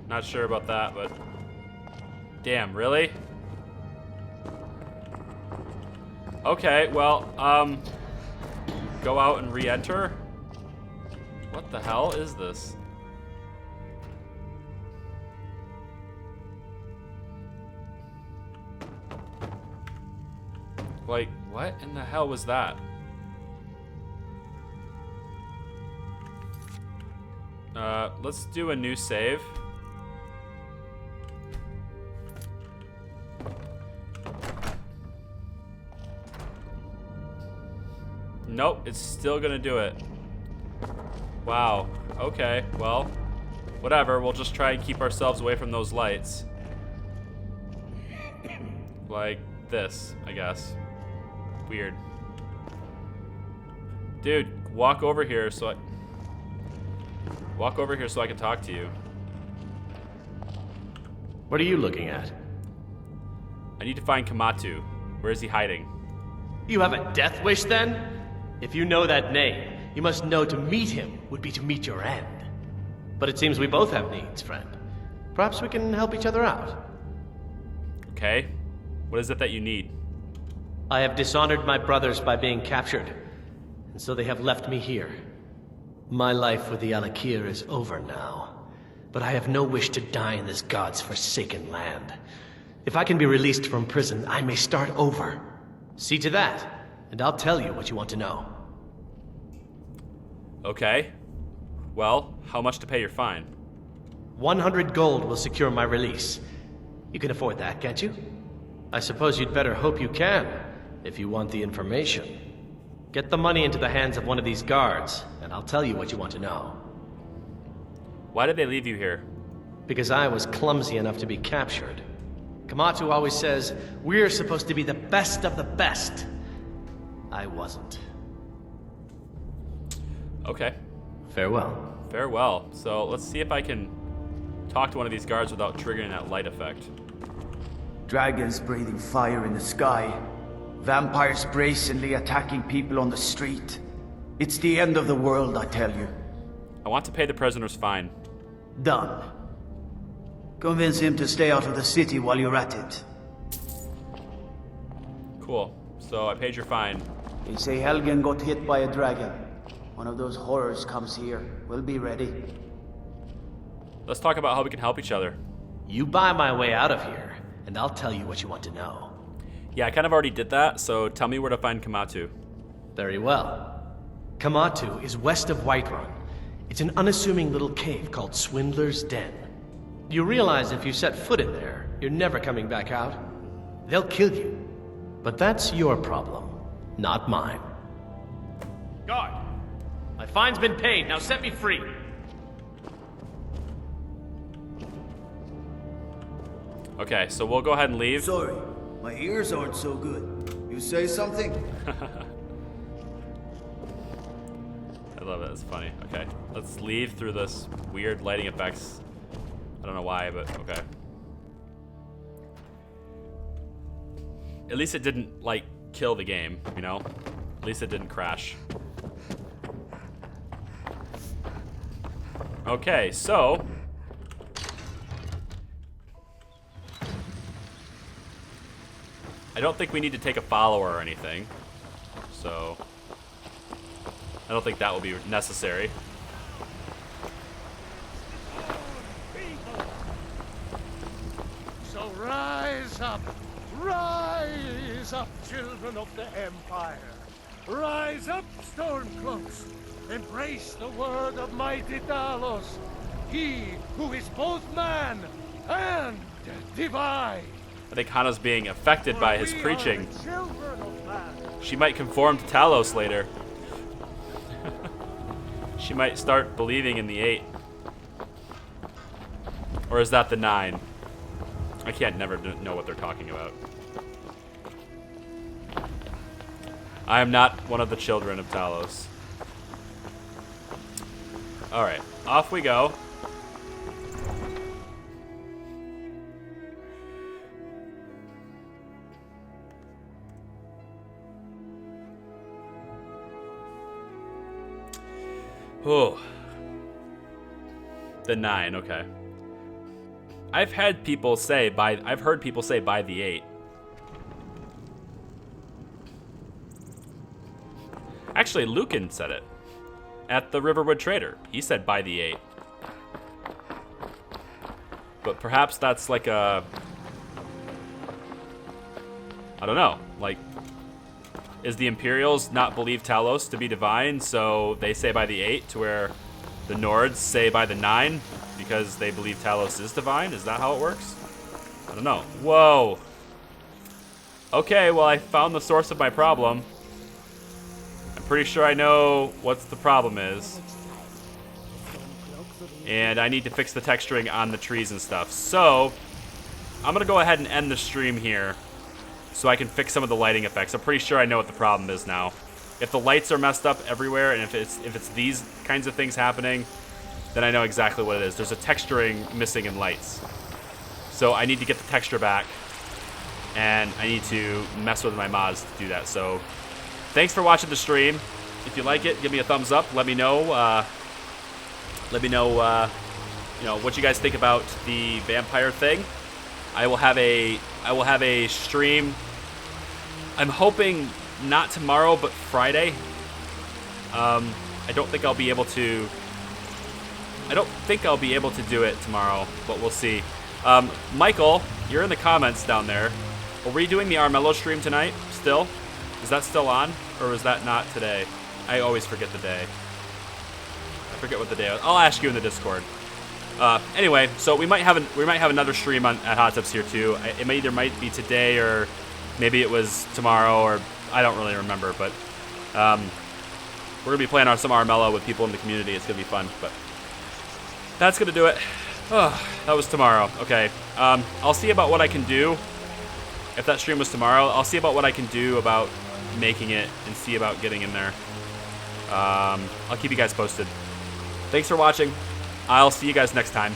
[SPEAKER 1] Not sure about that, but... Damn, really? Okay, well, go out and re-enter? What the hell is this? Like, what in the hell was that? Let's do a new save. Nope, it's still gonna do it. Wow. Okay, well, whatever. We'll just try and keep ourselves away from those lights. Like this, I guess. Weird. Dude, walk over here so I can talk to you.
[SPEAKER 10] What are you looking at?
[SPEAKER 1] I need to find Kamatu. Where is he hiding?
[SPEAKER 10] You have a death wish then? If you know that name, you must know to meet him would be to meet your end. But it seems we both have needs, friend. Perhaps we can help each other out.
[SPEAKER 1] Okay. What is it that you need?
[SPEAKER 10] I have dishonored my brothers by being captured, and so they have left me here. My life with the Alakir is over now, but I have no wish to die in this god's forsaken land. If I can be released from prison, I may start over. See to that, and I'll tell you what you want to know.
[SPEAKER 1] Okay. Well, how much to pay your fine?
[SPEAKER 10] 100 gold will secure my release. You can afford that, can't you? I suppose you'd better hope you can, if you want the information. Get the money into the hands of one of these guards, and I'll tell you what you want to know.
[SPEAKER 1] Why did they leave you here?
[SPEAKER 10] Because I was clumsy enough to be captured. Kamatu always says, we're supposed to be the best of the best. I wasn't.
[SPEAKER 1] Okay.
[SPEAKER 10] Farewell.
[SPEAKER 1] Farewell. So let's see if I can talk to one of these guards without triggering that light effect.
[SPEAKER 11] Dragons breathing fire in the sky. Vampires brazenly attacking people on the street. It's the end of the world, I tell you.
[SPEAKER 1] I want to pay the prisoner's fine.
[SPEAKER 11] Done. Convince him to stay out of the city while you're at it.
[SPEAKER 1] Cool. So I paid your fine.
[SPEAKER 11] They say Helgen got hit by a dragon. One of those horrors comes here. We'll be ready.
[SPEAKER 1] Let's talk about how we can help each other.
[SPEAKER 10] You buy my way out of here, and I'll tell you what you want to know.
[SPEAKER 1] Yeah, I kind of already did that, so tell me where to find Kamatu.
[SPEAKER 10] Very well. Kamatu is west of Whiterun. It's an unassuming little cave called Swindler's Den. You realize if you set foot in there, you're never coming back out. They'll kill you. But that's your problem, not mine. Guard! My fine's been paid, now set me free!
[SPEAKER 1] Okay, so we'll go ahead and leave.
[SPEAKER 11] Sorry, my ears aren't so good. You say something?
[SPEAKER 1] I love it, it's funny. Okay, let's leave through this weird lighting effects. I don't know why, but okay. At least it didn't, like, kill the game, you know? At least it didn't crash. Okay, so... I don't think we need to take a follower or anything. So... I don't think that will be necessary.
[SPEAKER 9] So rise up, children of the Empire. Rise up, Stormcloaks. Embrace the word of mighty Talos. He who is both man and divine.
[SPEAKER 1] I think Hana's being affected by his preaching.
[SPEAKER 9] Children of man.
[SPEAKER 1] She might conform to Talos later. She might start believing in the 8. Or is that the 9? I can't never know what they're talking about. I am not one of the children of Talos. Alright, off we go. Oh. The 9, okay. I've heard people say by the 8. Actually, Lucan said it at the Riverwood Trader. He said by the 8. But perhaps that's like a... I don't know. Like, is the Imperials not believe Talos to be divine, so they say by the 8, to where the Nords say by the 9 because they believe Talos is divine? Is that how it works? I don't know. Whoa. Okay, well, I found the source of my problem. I'm pretty sure I know what the problem is. And I need to fix the texturing on the trees and stuff. So, I'm going to go ahead and end the stream here so I can fix some of the lighting effects. I'm pretty sure I know what the problem is now. If the lights are messed up everywhere, and if it's these kinds of things happening, then I know exactly what it is. There's a texturing missing in lights. So I need to get the texture back, and I need to mess with my mods to do that. So thanks for watching the stream. If you like it, give me a thumbs up. Let me know. You know, what you guys think about the vampire thing. I will have a stream. I'm hoping not tomorrow, but Friday. I don't think I'll be able to do it tomorrow, but we'll see. Michael, you're in the comments down there. Are we doing the Armello stream tonight still? Is that still on, or was that not today? I always forget the day. I forget what the day was. I'll ask you in the Discord. Anyway, so we might have another stream at Hot Tips here too. It either might be today, or maybe it was tomorrow, or I don't really remember. But we're gonna be playing on some Armello with people in the community. It's gonna be fun. But that's gonna do it. Oh, that was tomorrow. Okay. I'll see about what I can do. If that stream was tomorrow, I'll see about what I can do about making it and see about getting in there. I'll keep you guys posted. Thanks for watching. I'll see you guys next time.